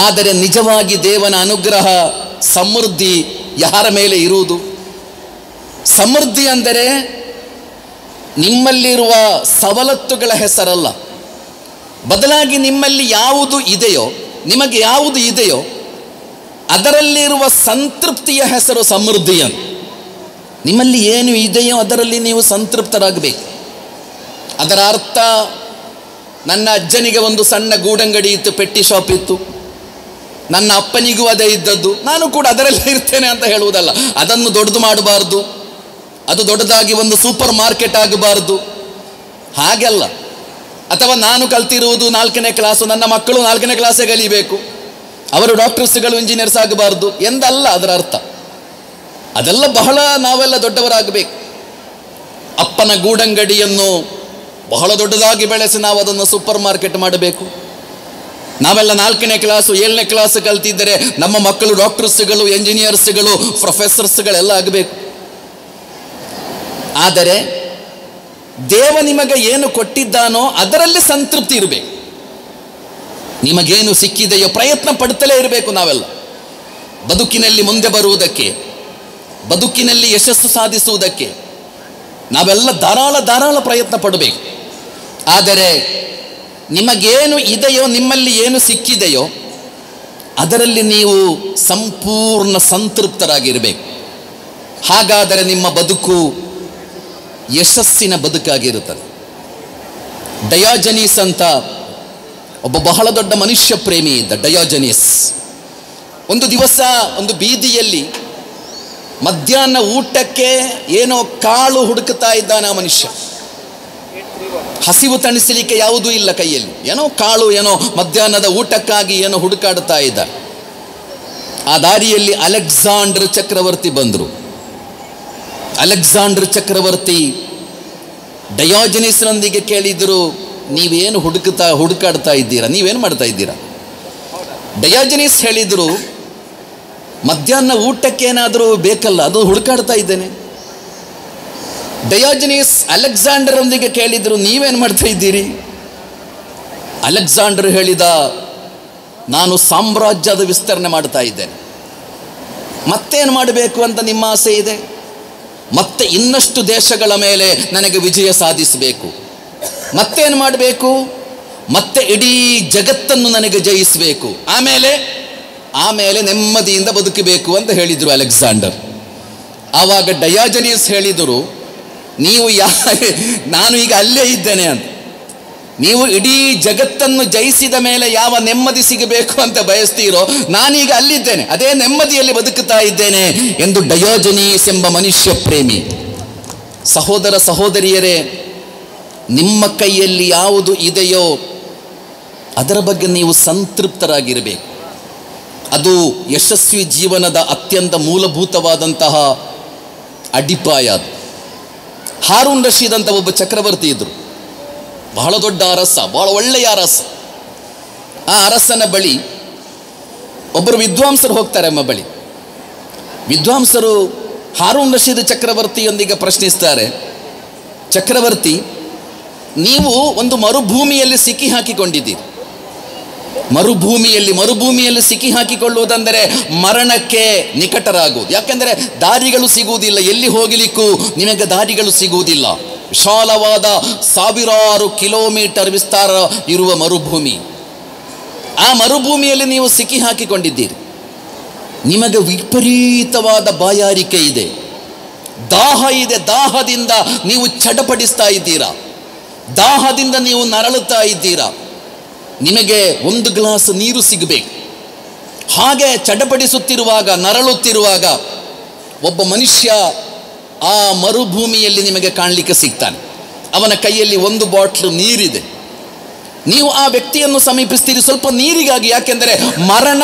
ಆದರೆ ನಿಜವಾಗಿ ದೇವನ ಅನುಗ್ರಹ, ಸಮೃದ್ಧಿ ಯಾರ ಮೇಲೆ ಇರುವುದು? ಸಮೃದ್ಧಿ ಅಂದರೆ ನಿಮ್ಮಲ್ಲಿರುವ ಸವಲತ್ತುಗಳ ಹೆಸರಲ್ಲ, ಬದಲಾಗಿ ನಿಮ್ಮಲ್ಲಿ ಯಾವುದು ಇದೆಯೋ, ನಿಮಗೆ ಯಾವುದು ಇದೆಯೋ ಅದರಲ್ಲಿರುವ ಸಂತೃಪ್ತಿಯ ಹೆಸರು ಸಮೃದ್ಧಿ ಅಂತ. ನಿಮ್ಮಲ್ಲಿ ಏನು ಇದೆಯೋ ಅದರಲ್ಲಿ ನೀವು ಸಂತೃಪ್ತರಾಗಬೇಕು. ಅದರ ಅರ್ಥ, ನನ್ನ ಅಜ್ಜನಿಗೆ ಒಂದು ಸಣ್ಣ ಗೂಡಂಗಡಿ ಇತ್ತು, ಪೆಟ್ಟಿ ಶಾಪ್ ಇತ್ತು, ನನ್ನ ಅಪ್ಪನಿಗೂ ಅದೇ ಇದ್ದದ್ದು, ನಾನು ಕೂಡ ಅದರಲ್ಲೇ ಇರ್ತೇನೆ ಅಂತ ಹೇಳುವುದಲ್ಲ. ಅದನ್ನು ದೊಡ್ಡದು ಮಾಡಬಾರ್ದು, ಅದು ದೊಡ್ಡದಾಗಿ ಒಂದು ಸೂಪರ್ ಮಾರ್ಕೆಟ್ ಆಗಬಾರ್ದು, ಹಾಗೆಲ್ಲ. ಅಥವಾ ನಾನು ಕಲ್ತಿರುವುದು 4ನೇ ಕ್ಲಾಸು, ನನ್ನ ಮಕ್ಕಳು 4ನೇ ಕ್ಲಾಸೇ ಕಲಿಬೇಕು, ಅವರು ಡಾಕ್ಟರ್ಸ್ಗಳು ಇಂಜಿನಿಯರ್ಸ್ ಆಗಬಾರ್ದು ಎಂದಲ್ಲ ಅದರ ಅರ್ಥ. ಅದೆಲ್ಲ ಬಹಳ ನಾವೆಲ್ಲ ದೊಡ್ಡವರಾಗಬೇಕು. ಅಪ್ಪನ ಗೂಡಂಗಡಿಯನ್ನು ಬಹಳ ದೊಡ್ಡದಾಗಿ ಬೆಳೆಸಿ ನಾವು ಅದನ್ನು ಸೂಪರ್ ಮಾರ್ಕೆಟ್ ಮಾಡಬೇಕು. ನಾವೆಲ್ಲ 4ನೇ ಕ್ಲಾಸು 7ನೇ ಕ್ಲಾಸ್ ಕಲ್ತಿದ್ದರೆ ನಮ್ಮ ಮಕ್ಕಳು ಡಾಕ್ಟರ್ಸ್ಗಳು, ಎಂಜಿನಿಯರ್ಸ್ಗಳು, ಪ್ರೊಫೆಸರ್ಸ್ಗಳೆಲ್ಲ ಆಗಬೇಕು. ಆದರೆ ದೇವ ನಿಮಗೆ ಏನು ಕೊಟ್ಟಿದ್ದಾನೋ ಅದರಲ್ಲಿ ಸಂತೃಪ್ತಿ ಇರಬೇಕು. ನಿಮಗೇನು ಸಿಕ್ಕಿದೆಯೋ ಪ್ರಯತ್ನ ಪಡ್ತಲೇ ಇರಬೇಕು. ನಾವೆಲ್ಲ ಬದುಕಿನಲ್ಲಿ ಮುಂದೆ ಬರುವುದಕ್ಕೆ, ಬದುಕಿನಲ್ಲಿ ಯಶಸ್ಸು ಸಾಧಿಸುವುದಕ್ಕೆ ನಾವೆಲ್ಲ ಧಾರಾಳ ಪ್ರಯತ್ನ ಪಡಬೇಕು. ಆದರೆ ನಿಮಗೇನು ಇದೆಯೋ, ನಿಮ್ಮಲ್ಲಿ ಏನು ಸಿಕ್ಕಿದೆಯೋ ಅದರಲ್ಲಿ ನೀವು ಸಂಪೂರ್ಣ ಸಂತೃಪ್ತರಾಗಿರಬೇಕು. ಹಾಗಾದರೆ ನಿಮ್ಮ ಬದುಕು ಯಶಸ್ಸಿನ ಬದುಕಾಗಿರುತ್ತದೆ. ಡಯಾಜನೀಸ್ ಅಂತ ಒಬ್ಬ ಬಹಳ ದೊಡ್ಡ ಮನುಷ್ಯ ಪ್ರೇಮಿ ಇದ್ದ. ಡಯಾಜನೀಸ್ ಒಂದು ದಿವಸ ಒಂದು ಬೀದಿಯಲ್ಲಿ ಮಧ್ಯಾಹ್ನ ಊಟಕ್ಕೆ ಏನೋ ಕಾಳು ಹುಡುಕುತ್ತಾ ಇದ್ದಾನೆ ಆ ಮನುಷ್ಯ. ಹಸಿವು ತಣಿಸಲಿಕ್ಕೆ ಯಾವುದೂ ಇಲ್ಲ ಕೈಯಲ್ಲಿ, ಏನೋ ಕಾಳು, ಏನೋ ಮಧ್ಯಾಹ್ನದ ಊಟಕ್ಕಾಗಿ ಏನೋ ಹುಡುಕಾಡ್ತಾ ಇದ್ದ. ಆ ದಾರಿಯಲ್ಲಿ ಅಲೆಕ್ಸಾಂಡರ್ ಚಕ್ರವರ್ತಿ ಬಂದರು. ಅಲೆಕ್ಸಾಂಡರ್ ಚಕ್ರವರ್ತಿ ಡಯಾಜನೀಸ್ನೊಂದಿಗೆ ಕೇಳಿದರು, ನೀವೇನು ಹುಡುಕಾಡ್ತಾ ಇದ್ದೀರಾ, ನೀವೇನು ಮಾಡ್ತಾ ಇದ್ದೀರಾ? ಡಯಾಜನೀಸ್ ಹೇಳಿದರು, ಮಧ್ಯಾಹ್ನ ಊಟಕ್ಕೇನಾದರೂ ಬೇಕಲ್ಲ, ಅದು ಹುಡುಕಾಡ್ತಾ ಇದ್ದೇನೆ. ಡಯಾಜನೀಸ್ ಅಲೆಕ್ಸಾಂಡರ್ ಒಂದಿಗೆ ಕೇಳಿದರು, ನೀವೇನು ಮಾಡ್ತಾ ಇದ್ದೀರಿ? ಅಲೆಕ್ಸಾಂಡರ್ ಹೇಳಿದ, ನಾನು ಸಾಮ್ರಾಜ್ಯದ ವಿಸ್ತರಣೆ ಮಾಡ್ತಾ ಇದ್ದೇನೆ. ಮತ್ತೇನು ಮಾಡಬೇಕು ಅಂತ ನಿಮ್ಮ ಆಸೆ ಇದೆ? ಮತ್ತೆ ಇನ್ನಷ್ಟು ದೇಶಗಳ ಮೇಲೆ ನನಗೆ ವಿಜಯ ಸಾಧಿಸಬೇಕು. ಮತ್ತೇನು ಮಾಡಬೇಕು? ಮತ್ತೆ ಇಡೀ ಜಗತ್ತನ್ನು ನನಗೆ ಜಯಿಸಬೇಕು. ಆಮೇಲೆ ನೆಮ್ಮದಿಯಿಂದ ಬದುಕಬೇಕು ಅಂತ ಹೇಳಿದರು ಅಲೆಕ್ಸಾಂಡರ್. ಆವಾಗ ಡಯಾಜನೀಸ್ ಹೇಳಿದರು, ನೀವು ನಾನು ಈಗ ಅಲ್ಲೇ ಇದ್ದೇನೆ ಅಂತ. ನೀವು ಇಡೀ ಜಗತ್ತನ್ನು ಜಯಿಸಿದ ಮೇಲೆ ಯಾವ ನೆಮ್ಮದಿ ಸಿಗಬೇಕು ಅಂತ ಬಯಸ್ತೀರೋ, ನಾನೀಗ ಅಲ್ಲಿದ್ದೇನೆ, ಅದೇ ನೆಮ್ಮದಿಯಲ್ಲಿ ಬದುಕುತ್ತಾ ಇದ್ದೇನೆ ಎಂದು ಡಯಾಜನೀಸ್ ಎಂಬ ಮನುಷ್ಯ ಪ್ರೇಮಿ. ಸಹೋದರ ಸಹೋದರಿಯರೇ, ನಿಮ್ಮ ಕೈಯಲ್ಲಿ ಯಾವುದು ಇದೆಯೋ ಅದರ ಬಗ್ಗೆ ನೀವು ಸಂತೃಪ್ತರಾಗಿರಬೇಕು. ಅದು ಯಶಸ್ವಿ ಜೀವನದ ಅತ್ಯಂತ ಮೂಲಭೂತವಾದಂತಹ ಅಡಿಪಾಯ. ಅದು ಹಾರೂನ್ ರಶೀದ್ ಅಂತ ಒಬ್ಬ ಚಕ್ರವರ್ತಿ ಇದ್ದರು. ಬಹಳ ದೊಡ್ಡ ಅರಸ, ಬಹಳ ಒಳ್ಳೆಯ ಅರಸ. ಆ ಅರಸನ ಬಳಿ ಒಬ್ಬರು ವಿದ್ವಾಂಸರು ಹೋಗ್ತಾರೆ. ಬಳಿ ವಿದ್ವಾಂಸರು ಹಾರೂನ್ ರಶೀದ್ ಚಕ್ರವರ್ತಿಯೊಂದಿಗೆ ಪ್ರಶ್ನಿಸ್ತಾರೆ, ಚಕ್ರವರ್ತಿ, ನೀವು ಒಂದು ಮರುಭೂಮಿಯಲ್ಲಿ ಸಿಕ್ಕಿ ಹಾಕಿಕೊಂಡಿದ್ದೀರಿ. ಮರುಭೂಮಿಯಲ್ಲಿ ಸಿಕ್ಕಿ ಹಾಕಿಕೊಳ್ಳುವುದೆಂದರೆ ಮರಣಕ್ಕೆ ನಿಕಟರಾಗುವುದು. ಯಾಕೆಂದರೆ ದಾರಿಗಳು ಸಿಗುವುದಿಲ್ಲ, ಎಲ್ಲಿ ಹೋಗಲಿಕ್ಕೂ ನಿಮಗೆ ದಾರಿಗಳು ಸಿಗುವುದಿಲ್ಲ. ವಿಶಾಲವಾದ 1000 ಕಿಲೋಮೀಟರ್ ವಿಸ್ತಾರ ಇರುವ ಮರುಭೂಮಿ. ಆ ಮರುಭೂಮಿಯಲ್ಲಿ ನೀವು ಸಿಕ್ಕಿ ಹಾಕಿಕೊಂಡಿದ್ದೀರಿ. ನಿಮಗೆ ವಿಪರೀತವಾದ ಬಾಯಾರಿಕೆ ಇದೆ, ದಾಹ ಇದೆ. ದಾಹದಿಂದ ನೀವು ಚಡಪಡಿಸ್ತಾ ಇದ್ದೀರಾ, ದಾಹದಿಂದ ನೀವು ನರಳುತ್ತಾ ಇದ್ದೀರಾ. ನಿಮಗೆ 1 ಗ್ಲಾಸ್ ನೀರು ಸಿಗಬೇಕು. ಹಾಗೆ ಚಡಪಡಿಸುತ್ತಿರುವಾಗ, ನರಳುತ್ತಿರುವಾಗ ಒಬ್ಬ ಮನುಷ್ಯ ಆ ಮರುಭೂಮಿಯಲ್ಲಿ ನಿಮಗೆ ಕಾಣಲಿಕ್ಕೆ ಸಿಗ್ತಾನೆ. ಅವನ ಕೈಯಲ್ಲಿ 1 ಬಾಟ್ಲು ನೀರಿದೆ. ನೀವು ಆ ವ್ಯಕ್ತಿಯನ್ನು ಸಮೀಪಿಸ್ತೀರಿ ಸ್ವಲ್ಪ ನೀರಿಗಾಗಿ. ಯಾಕೆಂದರೆ ಮರಣ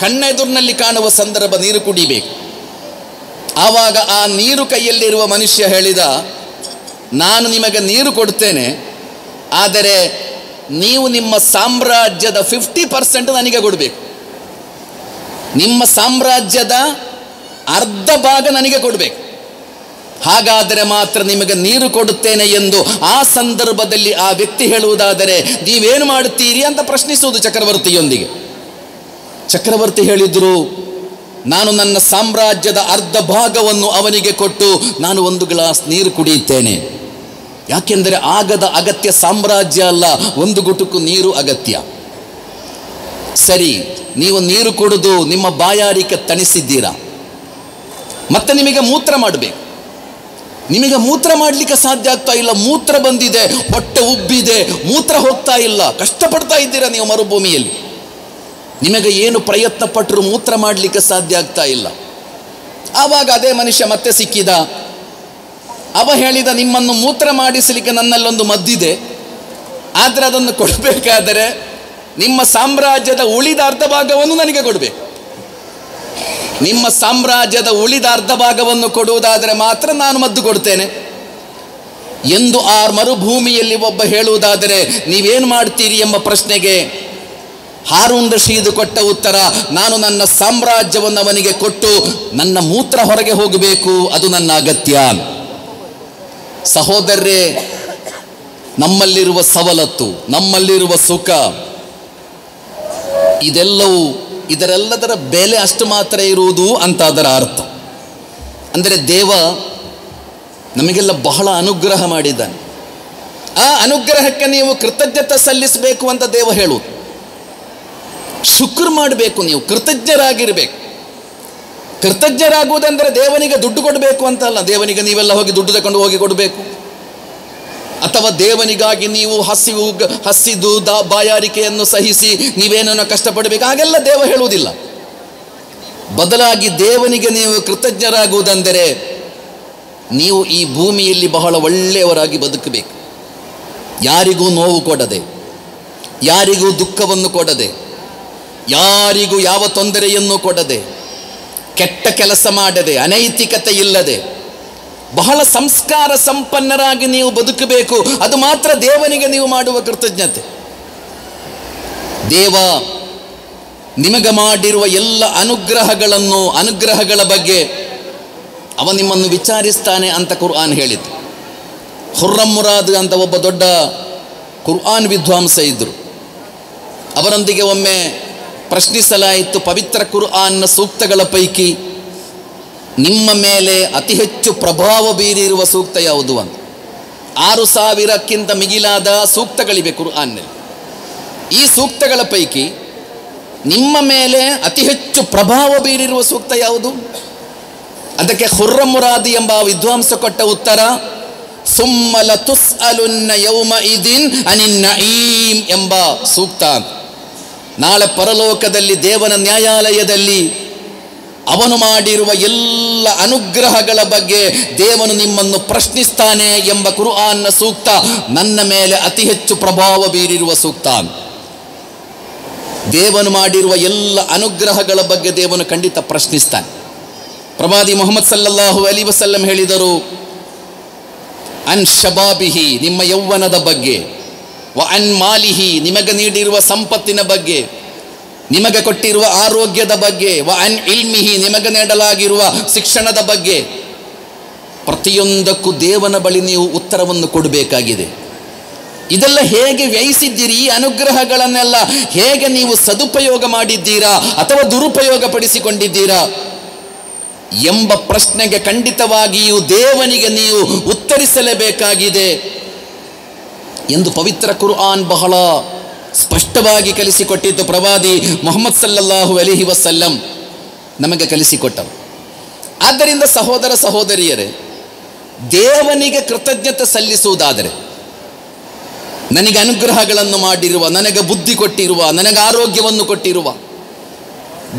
ಕಣ್ಣೆದುರಿನಲ್ಲಿ ಕಾಣುವ ಸಂದರ್ಭ, ನೀರು ಕುಡಿಬೇಕು. ಆವಾಗ ಆ ನೀರು ಕೈಯಲ್ಲಿರುವ ಮನುಷ್ಯ ಹೇಳಿದ, ನಾನು ನಿಮಗೆ ನೀರು ಕೊಡ್ತೇನೆ, ಆದರೆ ನೀವು ನಿಮ್ಮ ಸಾಮ್ರಾಜ್ಯದ 50% ನನಗೆ ಕೊಡಬೇಕು. ನಿಮ್ಮ ಸಾಮ್ರಾಜ್ಯದ ಅರ್ಧ ಭಾಗ ನನಗೆ ಕೊಡಬೇಕು. ಹಾಗಾದರೆ ಮಾತ್ರ ನಿಮಗೆ ನೀರು ಕೊಡುತ್ತೇನೆ ಎಂದು ಆ ಸಂದರ್ಭದಲ್ಲಿ ಆ ವ್ಯಕ್ತಿ ಹೇಳುವುದಾದರೆ ನೀವೇನು ಮಾಡುತ್ತೀರಿ ಅಂತ ಪ್ರಶ್ನಿಸುವುದು ಚಕ್ರವರ್ತಿಯೊಂದಿಗೆ. ಚಕ್ರವರ್ತಿ ಹೇಳಿದರು, ನಾನು ನನ್ನ ಸಾಮ್ರಾಜ್ಯದ ಅರ್ಧ ಭಾಗವನ್ನು ಅವನಿಗೆ ಕೊಟ್ಟು ನಾನು 1 ಗ್ಲಾಸ್ ನೀರು ಕುಡಿಯುತ್ತೇನೆ. ಯಾಕೆಂದರೆ ಆಗದ ಅಗತ್ಯ ಸಾಮ್ರಾಜ್ಯ ಅಲ್ಲ, 1 ಗುಟುಕು ನೀರು ಅಗತ್ಯ. ಸರಿ, ನೀವು ನೀರು ಕುಡಿದು ನಿಮ್ಮ ಬಾಯಾರಿಕೆ ತಣಿಸಿದ್ದೀರಾ. ಮತ್ತೆ ನಿಮಗೆ ಮೂತ್ರ ಮಾಡಬೇಕು. ನಿಮಗೆ ಮೂತ್ರ ಮಾಡಲಿಕ್ಕೆ ಸಾಧ್ಯ ಆಗ್ತಾ ಇಲ್ಲ, ಮೂತ್ರ ಬಂದಿದೆ, ಹೊಟ್ಟೆ ಉಬ್ಬಿದೆ, ಮೂತ್ರ ಹೋಗ್ತಾ ಇಲ್ಲ, ಕಷ್ಟಪಡ್ತಾ ಇದ್ದೀರಾ ನೀವು ಮರುಭೂಮಿಯಲ್ಲಿ. ನಿಮಗೆ ಏನು ಪ್ರಯತ್ನ ಪಟ್ಟರು ಮೂತ್ರ ಮಾಡಲಿಕ್ಕೆ ಸಾಧ್ಯ ಆಗ್ತಾ ಇಲ್ಲ. ಆವಾಗ ಅದೇ ಮನುಷ್ಯ ಮತ್ತೆ ಸಿಕ್ಕಿದ. ಅವ ಹೇಳಿದ, ನಿಮ್ಮನ್ನು ಮೂತ್ರ ಮಾಡಿಸಲಿಕ್ಕೆ ನನ್ನಲ್ಲೊಂದು ಮದ್ದಿದೆ, ಆದರೆ ಅದನ್ನು ಕೊಡಬೇಕಾದರೆ ನಿಮ್ಮ ಸಾಮ್ರಾಜ್ಯದ ಉಳಿದ ಅರ್ಧ ಭಾಗವನ್ನು ನನಗೆ ಕೊಡಬೇಕು. ನಿಮ್ಮ ಸಾಮ್ರಾಜ್ಯದ ಉಳಿದ ಅರ್ಧ ಭಾಗವನ್ನು ಕೊಡುವುದಾದರೆ ಮಾತ್ರ ನಾನು ಮದ್ದು ಕೊಡ್ತೇನೆ ಎಂದು ಆ ಮರುಭೂಮಿಯಲ್ಲಿ ಒಬ್ಬ ಹೇಳುವುದಾದರೆ ನೀವೇನು ಮಾಡ್ತೀರಿ ಎಂಬ ಪ್ರಶ್ನೆಗೆ ಹಾರೂನ್ ರಶೀದ್ ಕೊಟ್ಟ ಉತ್ತರ, ನಾನು ನನ್ನ ಸಾಮ್ರಾಜ್ಯವನ್ನು ಅವನಿಗೆ ಕೊಟ್ಟು ನನ್ನ ಮೂತ್ರ ಹೊರಗೆ ಹೋಗಬೇಕು, ಅದು ನನ್ನ ಅಗತ್ಯ. ಸಹೋದರರೇ, ನಮ್ಮಲ್ಲಿರುವ ಸವಲತ್ತು, ನಮ್ಮಲ್ಲಿರುವ ಸುಖ, ಇದರೆಲ್ಲದರ ಬೆಲೆ ಅಷ್ಟು ಮಾತ್ರ ಇರುವುದು ಅಂತ ಅದರ ಅರ್ಥ. ಅಂದರೆ ದೇವ ನಮಗೆಲ್ಲ ಬಹಳ ಅನುಗ್ರಹ ಮಾಡಿದ್ದಾನೆ. ಆ ಅನುಗ್ರಹಕ್ಕೆ ನೀವು ಕೃತಜ್ಞತೆ ಸಲ್ಲಿಸಬೇಕು ಅಂತ ದೇವ ಹೇಳುವುದು. ಶುಕ್ರ್ ಮಾಡಬೇಕು, ನೀವು ಕೃತಜ್ಞರಾಗಿರಬೇಕು. ಕೃತಜ್ಞರಾಗುವುದಂದರೆ ದೇವನಿಗೆ ದುಡ್ಡು ಕೊಡಬೇಕು ಅಂತ ಅಲ್ಲ. ದೇವನಿಗೆ ನೀವೆಲ್ಲ ಹೋಗಿ ದುಡ್ಡು ತಗೊಂಡು ಹೋಗಿ ಕೊಡಬೇಕು, ಅಥವಾ ದೇವನಿಗಾಗಿ ನೀವು ಹಸಿದು ಬಾಯಾರಿಕೆಯನ್ನು ಸಹಿಸಿ ನೀವೇನೋ ಕಷ್ಟಪಡಬೇಕು, ಹಾಗೆಲ್ಲ ದೇವ ಹೇಳುವುದಿಲ್ಲ. ಬದಲಾಗಿ ದೇವನಿಗೆ ನೀವು ಕೃತಜ್ಞರಾಗುವುದೆಂದರೆ ನೀವು ಈ ಭೂಮಿಯಲ್ಲಿ ಬಹಳ ಒಳ್ಳೆಯವರಾಗಿ ಬದುಕಬೇಕು. ಯಾರಿಗೂ ನೋವು ಕೊಡದೆ, ಯಾರಿಗೂ ದುಃಖವನ್ನು ಕೊಡದೆ, ಯಾರಿಗೂ ಯಾವ ತೊಂದರೆಯನ್ನು ಕೊಡದೆ, ಕೆಟ್ಟ ಕೆಲಸ ಮಾಡದೆ, ಅನೈತಿಕತೆ ಇಲ್ಲದೆ ಬಹಳ ಸಂಸ್ಕಾರ ಸಂಪನ್ನರಾಗಿ ನೀವು ಬದುಕಬೇಕು. ಅದು ಮಾತ್ರ ದೇವನಿಗೆ ನೀವು ಮಾಡುವ ಕೃತಜ್ಞತೆ. ದೇವ ನಿಮಗೆ ಮಾಡಿರುವ ಎಲ್ಲ ಅನುಗ್ರಹಗಳ ಬಗ್ಗೆ ಅವ ನಿಮ್ಮನ್ನು ವಿಚಾರಿಸ್ತಾನೆ ಅಂತ ಕುರ್ಆನ್ ಹೇಳಿತು. ಹುರ್ರಮ್ ಮುರಾದ್ ಅಂತ ಒಬ್ಬ ದೊಡ್ಡ ಕುರ್ಆನ್ ವಿದ್ವಾಂಸ ಇದ್ದರು. ಅವರೊಂದಿಗೆ ಒಮ್ಮೆ ಪ್ರಶ್ನಿಸಲಾಯಿತು, ಪವಿತ್ರ ಕುರ್ಆನ್ನ ಸೂಕ್ತಗಳ ಪೈಕಿ ನಿಮ್ಮ ಮೇಲೆ ಅತಿ ಹೆಚ್ಚು ಪ್ರಭಾವ ಬೀರಿರುವ ಸೂಕ್ತ ಯಾವುದು ಅಂತ. 6000ಕ್ಕಿಂತ ಮಿಗಿಲಾದ ಸೂಕ್ತಗಳಿವೆ ಕುರ್ಆನ್ನಲ್ಲಿ. ಈ ಸೂಕ್ತಗಳ ಪೈಕಿ ನಿಮ್ಮ ಮೇಲೆ ಅತಿ ಹೆಚ್ಚು ಪ್ರಭಾವ ಬೀರಿರುವ ಸೂಕ್ತ ಯಾವುದು? ಅದಕ್ಕೆ ಹುರ್ರಮ್ ಮುರಾದಿ ಎಂಬ ವಿದ್ವಾಂಸ ಕೊಟ್ಟ ಉತ್ತರ, ಸುಮ್ಮ ಲತುಸ್ಅಲುನ್ನ ಯೌಮಇದಿನ್ ಅನಿನ್ ನഈಂ ಎಂಬ ಸೂಕ್ತ. ನಾಳೆ ಪರಲೋಕದಲ್ಲಿ ದೇವನ ನ್ಯಾಯಾಲಯದಲ್ಲಿ ಅವನು ಮಾಡಿರುವ ಎಲ್ಲ ಅನುಗ್ರಹಗಳ ಬಗ್ಗೆ ದೇವನು ನಿಮ್ಮನ್ನು ಪ್ರಶ್ನಿಸ್ತಾನೆ ಎಂಬ ಕುರ್ಆನ್ನ ಸೂಕ್ತ ನನ್ನ ಮೇಲೆ ಅತಿ ಹೆಚ್ಚು ಪ್ರಭಾವ ಬೀರಿರುವ ಸೂಕ್ತ. ದೇವನು ಮಾಡಿರುವ ಎಲ್ಲ ಅನುಗ್ರಹಗಳ ಬಗ್ಗೆ ದೇವನು ಖಂಡಿತ ಪ್ರಶ್ನಿಸ್ತಾನೆ. ಪ್ರವಾದಿ ಮುಹಮ್ಮದ್ ಸಲ್ಲಲ್ಲಾಹು ಅಲೈಹಿ ವಸಲ್ಲಂ ಹೇಳಿದರು, ಅನ್ ಶಬಾಬಿಹಿ ನಿಮ್ಮ ಯೌವನದ ಬಗ್ಗೆ, ವ ಅನ್ ಮಾಲಿಹಿ ನಿಮಗೆ ನೀಡಿರುವ ಸಂಪತ್ತಿನ ಬಗ್ಗೆ, ನಿಮಗೆ ಕೊಟ್ಟಿರುವ ಆರೋಗ್ಯದ ಬಗ್ಗೆ, ವ ಅನ್ ಇಲ್ಮಿಹಿ ನಿಮಗೆ ನೀಡಲಾಗಿರುವ ಶಿಕ್ಷಣದ ಬಗ್ಗೆ, ಪ್ರತಿಯೊಂದಕ್ಕೂ ದೇವನ ಬಳಿ ನೀವು ಉತ್ತರವನ್ನು ಕೊಡಬೇಕಾಗಿದೆ. ಇದೆಲ್ಲ ಹೇಗೆ ವ್ಯಯಿಸಿದ್ದೀರಿ, ಈ ಅನುಗ್ರಹಗಳನ್ನೆಲ್ಲ ಹೇಗೆ ನೀವು ಸದುಪಯೋಗ ಮಾಡಿದ್ದೀರಾ ಅಥವಾ ದುರುಪಯೋಗ ಪಡಿಸಿಕೊಂಡಿದ್ದೀರಾ ಎಂಬ ಪ್ರಶ್ನೆಗೆ ಖಂಡಿತವಾಗಿಯೂ ದೇವನಿಗೆ ನೀವು ಉತ್ತರಿಸಲೇಬೇಕಾಗಿದೆ ಎಂದು ಪವಿತ್ರ ಕುರ್ಆನ್ ಬಹಳ ಸ್ಪಷ್ಟವಾಗಿ ಕಲಿಸಿಕೊಟ್ಟಿದ್ದು ಪ್ರವಾದಿ ಮುಹಮ್ಮದ್ ಸಲ್ಲಲ್ಲಾಹು ಅಲೈಹಿ ವಸಲ್ಲಂ ನಮಗೆ ಕಲಿಸಿಕೊಟ್ಟರು. ಆದ್ದರಿಂದ ಸಹೋದರ ಸಹೋದರಿಯರೇ, ದೇವನಿಗೆ ಕೃತಜ್ಞತೆ ಸಲ್ಲಿಸುವುದಾದರೆ, ನನಗೆ ಅನುಗ್ರಹಗಳನ್ನು ಮಾಡಿರುವ, ನನಗೆ ಬುದ್ಧಿ ಕೊಟ್ಟಿರುವ, ನನಗೆ ಆರೋಗ್ಯವನ್ನು ಕೊಟ್ಟಿರುವ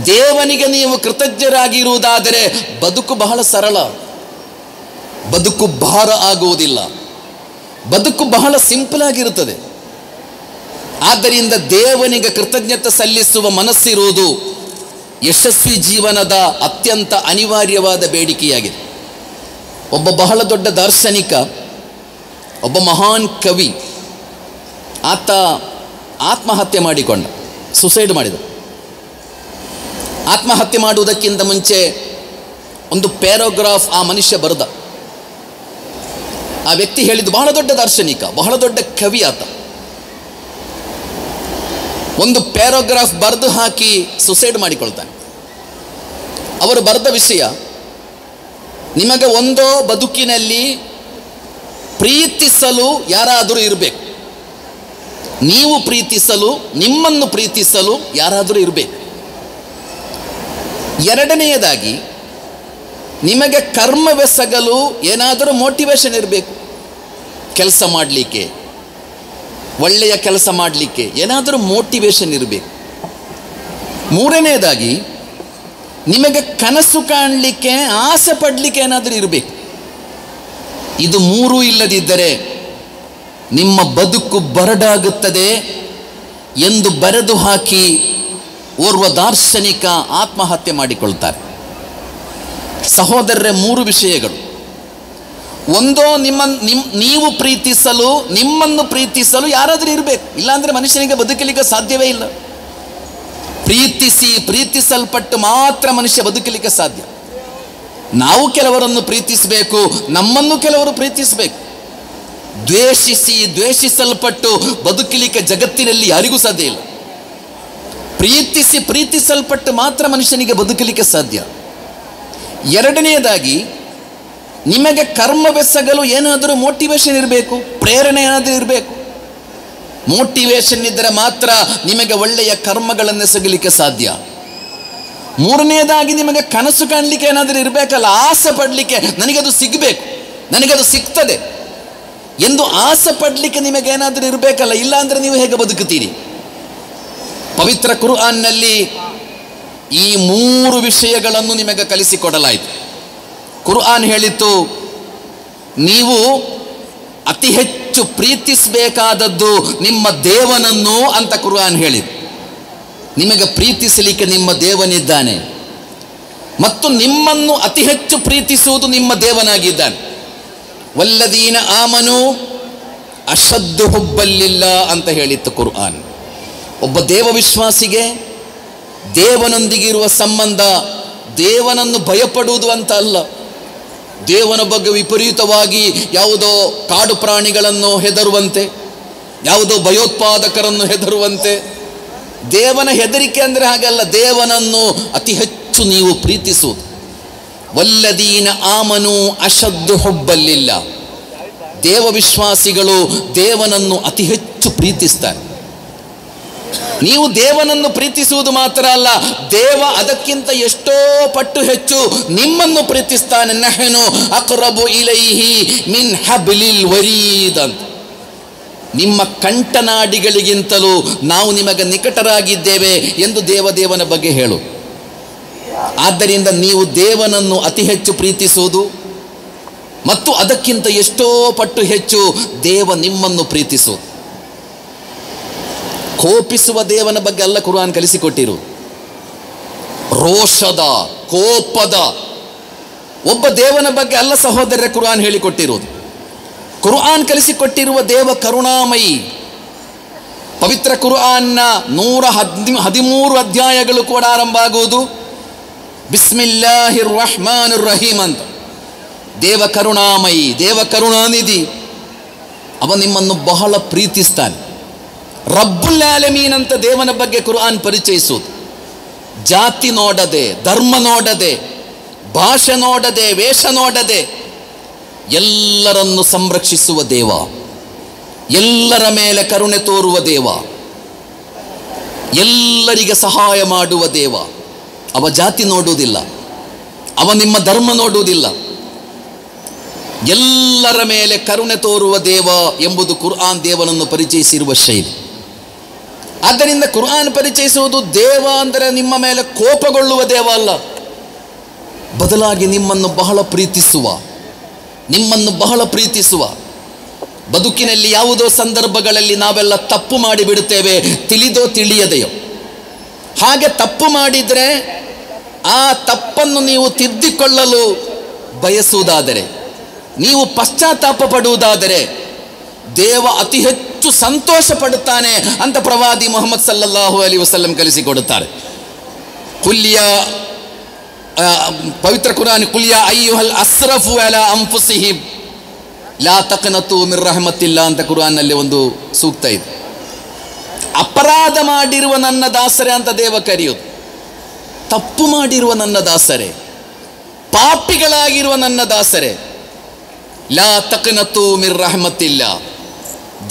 ದೇವನಿಗೆ ನೀವು ಕೃತಜ್ಞರಾಗಿರುವುದಾದರೆ ಬದುಕು ಬಹಳ ಸರಳ, ಬದುಕು ಭಾರ ಆಗುವುದಿಲ್ಲ, ಬದುಕು ಬಹಳ ಸಿಂಪಲ್ ಆಗಿರುತ್ತದೆ. ಆದ್ದರಿಂದ ದೇವನಿಗೆ ಕೃತಜ್ಞತೆ ಸಲ್ಲಿಸುವ ಮನಸ್ಸಿರುವುದು ಯಶಸ್ವಿ ಜೀವನದ ಅತ್ಯಂತ ಅನಿವಾರ್ಯವಾದ ಬೇಡಿಕೆಯಾಗಿದೆ. ಒಬ್ಬ ಬಹಳ ದೊಡ್ಡ ದಾರ್ಶನಿಕ, ಒಬ್ಬ ಮಹಾನ್ ಕವಿ, ಆತ ಆತ್ಮಹತ್ಯೆ ಮಾಡಿಕೊಂಡ, ಸುಸೈಡ್ ಮಾಡಿದ. ಆತ್ಮಹತ್ಯೆ ಮಾಡುವುದಕ್ಕಿಂತ ಮುಂಚೆ ಒಂದು ಪ್ಯಾರಾಗ್ರಾಫ್ ಆ ಮನುಷ್ಯ ಬರೆದ. ಆ ವ್ಯಕ್ತಿ ಹೇಳಿದ್ದು, ಬಹಳ ದೊಡ್ಡ ದಾರ್ಶನಿಕ, ಬಹಳ ದೊಡ್ಡ ಕವಿ ಆತ, ಒಂದು ಪ್ಯಾರಾಗ್ರಾಫ್ ಬರೆದು ಹಾಕಿ ಸುಸೈಡ್ ಮಾಡಿಕೊಳ್ತಾನೆ. ಅವರು ಬರೆದ ವಿಷಯ, ನಿಮಗೆ ಒಂದೋ ಬದುಕಿನಲ್ಲಿ ಪ್ರೀತಿಸಲು ಯಾರಾದರೂ ಇರಬೇಕು, ನೀವು ಪ್ರೀತಿಸಲು, ನಿಮ್ಮನ್ನು ಪ್ರೀತಿಸಲು ಯಾರಾದರೂ ಇರಬೇಕು. ಎರಡನೆಯದಾಗಿ, ನಿಮಗೆ ಕರ್ಮವೆಸಗಲು ಏನಾದರೂ ಮೋಟಿವೇಶನ್ ಇರಬೇಕು, ಕೆಲಸ ಮಾಡಲಿಕ್ಕೆ, ಒಳ್ಳೆಯ ಕೆಲಸ ಮಾಡಲಿಕ್ಕೆ ಏನಾದರೂ ಮೋಟಿವೇಶನ್ ಇರಬೇಕು. ಮೂರನೆಯದಾಗಿ, ನಿಮಗೆ ಕನಸು ಕಾಣಲಿಕ್ಕೆ, ಆಸೆ ಪಡಲಿಕ್ಕೆ ಏನಾದರೂ ಇರಬೇಕು. ಇದು ಮೂರೂ ಇಲ್ಲದಿದ್ದರೆ ನಿಮ್ಮ ಬದುಕು ಬರಡಾಗುತ್ತದೆ, ಎಂದು ಬರೆದು ಹಾಕಿ ಓರ್ವ ದಾರ್ಶನಿಕ ಆತ್ಮಹತ್ಯೆ ಮಾಡಿಕೊಳ್ತಾರೆ. ಸಹೋದರರೇ, 3 ವಿಷಯಗಳು. ಒಂದೋ ನೀವು ಪ್ರೀತಿಸಲು, ನಿಮ್ಮನ್ನು ಪ್ರೀತಿಸಲು ಯಾರಾದರೂ ಇರಬೇಕು, ಇಲ್ಲಾಂದರೆ ಮನುಷ್ಯನಿಗೆ ಬದುಕಲಿಕ್ಕೆ ಸಾಧ್ಯವೇ ಇಲ್ಲ. ಪ್ರೀತಿಸಲ್ಪಟ್ಟು ಮಾತ್ರ ಮನುಷ್ಯ ಬದುಕಲಿಕ್ಕೆ ಸಾಧ್ಯ. ನಾವು ಕೆಲವರನ್ನು ಪ್ರೀತಿಸಬೇಕು, ನಮ್ಮನ್ನು ಕೆಲವರು ಪ್ರೀತಿಸಬೇಕು. ದ್ವೇಷಿಸಲ್ಪಟ್ಟು ಬದುಕಲಿಕ್ಕೆ ಜಗತ್ತಿನಲ್ಲಿ ಯಾರಿಗೂ ಸಾಧ್ಯ ಇಲ್ಲ. ಪ್ರೀತಿಸಲ್ಪಟ್ಟು ಮಾತ್ರ ಮನುಷ್ಯನಿಗೆ ಬದುಕಲಿಕ್ಕೆ ಸಾಧ್ಯ. ಎರಡನೆಯದಾಗಿ, ನಿಮಗೆ ಕರ್ಮವೆಸಗಲು ಏನಾದರೂ ಮೋಟಿವೇಶನ್ ಇರಬೇಕು, ಪ್ರೇರಣೆ ಏನಾದರೂ ಇರಬೇಕು. ಮೋಟಿವೇಶನ್ ಇದ್ದರೆ ಮಾತ್ರ ನಿಮಗೆ ಒಳ್ಳೆಯ ಕರ್ಮಗಳನ್ನೆಸಗಲಿಕ್ಕೆ ಸಾಧ್ಯ. ಮೂರನೆಯದಾಗಿ, ನಿಮಗೆ ಕನಸು ಕಾಣಲಿಕ್ಕೆ ಏನಾದರೂ ಇರಬೇಕಲ್ಲ, ಆಸೆ ಪಡಲಿಕ್ಕೆ, ನನಗದು ಸಿಗಬೇಕು, ನನಗದು ಸಿಗ್ತದೆ ಎಂದು ಆಸೆ ಪಡಲಿಕ್ಕೆ ನಿಮಗೇನಾದರೂ ಇರಬೇಕಲ್ಲ, ಇಲ್ಲಾಂದರೆ ನೀವು ಹೇಗೆ ಬದುಕುತ್ತೀರಿ? ಪವಿತ್ರ ಕುರ್ಆನ್ನಲ್ಲಿ ಈ 3 ವಿಷಯಗಳನ್ನು ನಿಮಗೆ ಕಲಿಸಿಕೊಡಲಾಯಿತು. ಕುರ್ಆನ್ ಹೇಳಿತ್ತು, ನೀವು ಅತಿ ಹೆಚ್ಚು ಪ್ರೀತಿಸಬೇಕಾದದ್ದು ನಿಮ್ಮ ದೇವನನ್ನು ಅಂತ ಕುರ್ಆನ್ ಹೇಳಿತು. ನಿಮಗೆ ಪ್ರೀತಿಸಲಿಕ್ಕೆ ನಿಮ್ಮ ದೇವನಿದ್ದಾನೆ ಮತ್ತು ನಿಮ್ಮನ್ನು ಅತಿ ಹೆಚ್ಚು ಪ್ರೀತಿಸುವುದು ನಿಮ್ಮ ದೇವನಾಗಿದ್ದಾನೆ. ವಲ್ಲದೀನ ಆಮನು ಅಶದ್ದು ಹುಬ್ಬಲ್ಲಿಲ್ಲ ಅಂತ ಹೇಳಿತ್ತು ಕುರ್ಆನ್. ಒಬ್ಬ ದೇವ ವಿಶ್ವಾಸಿಗೆ ದೇವನೊಂದಿಗಿರುವ ಸಂಬಂಧ ದೇವನನ್ನು ಭಯಪಡುವುದು ಅಂತ ಅಲ್ಲ. ದೇವನ ಬಗ್ಗೆ ವಿಪರೀತವಾಗಿ ಯಾವುದೋ ಕಾಡು ಪ್ರಾಣಿಗಳನ್ನು ಹೆದರುವಂತೆ, ಯಾವುದೋ ಭಯೋತ್ಪಾದಕರನ್ನು ಹೆದರುವಂತೆ, ದೇವನ ಹೆದರಿಕೆ ಅಂದರೆ ಹಾಗಲ್ಲ. ದೇವನನ್ನು ಅತಿ ಹೆಚ್ಚು ನೀವು ಪ್ರೀತಿಸುವುದು. ವಲ್ಲದೀನ ಆಮನು ಅಶದ್ದು ಹುಬ್ಬಲ್ಲಿಲ್ಲ. ದೇವ ವಿಶ್ವಾಸಿಗಳು ದೇವನನ್ನು ಅತಿ ಹೆಚ್ಚು ಪ್ರೀತಿಸ್ತಾರೆ. ನೀವು ದೇವನನ್ನು ಪ್ರೀತಿಸುವುದು ಮಾತ್ರ ಅಲ್ಲ, ದೇವ ಅದಕ್ಕಿಂತ ಎಷ್ಟೋ ಪಟ್ಟು ಹೆಚ್ಚು ನಿಮ್ಮನ್ನು ಪ್ರೀತಿಸ್ತಾನೆ. ನಹನು ಅಕ್ರಬು ಇಲೈಹಿ ಮಿನ್ ಹಬ್ಲಿಲ್ ವರೀದ್ ಅಂತ. ನಿಮ್ಮ ಕಂಠನಾಡಿಗಳಿಗಿಂತಲೂ ನಾವು ನಿಮಗೆ ನಿಕಟರಾಗಿದ್ದೇವೆ ಎಂದು ದೇವನ ಬಗ್ಗೆ ಹೇಳು. ಆದ್ದರಿಂದ ನೀವು ದೇವನನ್ನು ಅತಿ ಹೆಚ್ಚು ಪ್ರೀತಿಸುವುದು ಮತ್ತು ಅದಕ್ಕಿಂತ ಎಷ್ಟೋ ಪಟ್ಟು ಹೆಚ್ಚು ದೇವ ನಿಮ್ಮನ್ನು ಪ್ರೀತಿಸುವುದು. ಕೋಪಿಸುವ ದೇವನ ಬಗ್ಗೆ ಅಲ್ಲ ಕುರ್ಆನ್ ಕಲಿಸಿಕೊಟ್ಟಿರು. ರೋಷದ, ಕೋಪದ ಒಬ್ಬ ದೇವನ ಬಗ್ಗೆ ಅಲ್ಲ ಸಹೋದರರೇ ಕುರ್ಆನ್ ಹೇಳಿಕೊಟ್ಟಿರುವುದು. ಕುರ್ಆನ್ ಕಲಿಸಿಕೊಟ್ಟಿರುವ ದೇವ ಕರುಣಾಮಯಿ. ಪವಿತ್ರ ಕುರ್ಆನ್ನ 113 ಅಧ್ಯಾಯಗಳು ಕೂಡ ಆರಂಭ ಆಗುವುದು ಬಿಸ್ಮಿಲ್ಲಾಹಿರ್ ರಹ್ಮಾನಿರ್ ರಹೀಮ್ ಅಂತ. ದೇವ ಕರುಣಾಮಯಿ, ದೇವ ಕರುಣಾನಿಧಿ. ಅವ ನಿಮ್ಮನ್ನು ಬಹಳ ಪ್ರೀತಿಸ್ತಾನೆ. ರಬ್ಬುಲ್ ಆಲಮೀನ್ ಅಂತ ದೇವನ ಬಗ್ಗೆ ಕುರ್ಆನ್ ಪರಿಚಯಿಸುವುದು. ಜಾತಿ ನೋಡದೆ, ಧರ್ಮ ನೋಡದೆ, ಭಾಷೆ ನೋಡದೆ, ವೇಷ ನೋಡದೆ ಎಲ್ಲರನ್ನು ಸಂರಕ್ಷಿಸುವ ದೇವ, ಎಲ್ಲರ ಮೇಲೆ ಕರುಣೆ ತೋರುವ ದೇವ, ಎಲ್ಲರಿಗೆ ಸಹಾಯ ಮಾಡುವ ದೇವ. ಅವ ಜಾತಿ ನೋಡುವುದಿಲ್ಲ, ಅವ ನಿಮ್ಮ ಧರ್ಮ ನೋಡುವುದಿಲ್ಲ, ಎಲ್ಲರ ಮೇಲೆ ಕರುಣೆ ತೋರುವ ದೇವ ಎಂಬುದು ಕುರ್ಆನ್ ದೇವನನ್ನು ಪರಿಚಯಿಸಿರುವ ಶೈಲಿ. ಆದ್ದರಿಂದ ಕುರ್ಆನ್ ಪರಿಚಯಿಸುವುದು ದೇವ ಅಂದರೆ ನಿಮ್ಮ ಮೇಲೆ ಕೋಪಗೊಳ್ಳುವ ದೇವ ಅಲ್ಲ, ಬದಲಾಗಿ ನಿಮ್ಮನ್ನು ಬಹಳ ಪ್ರೀತಿಸುವ. ಬದುಕಿನಲ್ಲಿ ಯಾವುದೋ ಸಂದರ್ಭಗಳಲ್ಲಿ ನಾವೆಲ್ಲ ತಪ್ಪು ಮಾಡಿಬಿಡುತ್ತೇವೆ, ತಿಳಿದೋ ತಿಳಿಯದೆಯೋ. ಹಾಗೆ ತಪ್ಪು ಮಾಡಿದರೆ ಆ ತಪ್ಪನ್ನು ನೀವು ತಿದ್ದಿಕೊಳ್ಳಲು ಬಯಸುವುದಾದರೆ, ನೀವು ಪಶ್ಚಾತ್ತಾಪ ಪಡುವುದಾದರೆ ದೇವ ಅತಿ ಹೆಚ್ಚು ಸಂತೋಷ ಪಡುತ್ತಾನೆ ಅಂತ ಪ್ರವಾದಿ ಮುಹಮ್ಮದ್ ಸಲ್ಲಲ್ಲಾಹು ಅಲೈಹಿ ವಸಲ್ಲಂ ಕಲಿಸಿಕೊಡುತ್ತಾರೆ. ಪವಿತ್ರ ಕುರ್ಆನ್ ಕುಲ್ಯಾ ಅಯ್ಯುಹಲ್ ಅಸ್ರಫು ಅಲಾ ಅಂಫುಸಿಹಿಮ್ ಲಾ ತಕ್ನತು ಮಿರ್ ರಹಮತಿಲ್ಲಾ ಅಂತ ಕುರ್ಆನ್ನಲ್ಲಿ ಒಂದು ಸೂಕ್ತ ಇದೆ. ಅಪರಾಧ ಮಾಡಿರುವ ನನ್ನ ದಾಸರೇ ಅಂತ ದೇವ ಕರೆಯುವುದು. ತಪ್ಪು ಮಾಡಿರುವ ನನ್ನ ದಾಸರೇ, ಪಾಪಿಗಳಾಗಿರುವ ನನ್ನ ದಾಸರೇ, ಲಾ ತಕ್ನತು ಮಿರ್ ರಹಮತಿಲ್ಲಾ.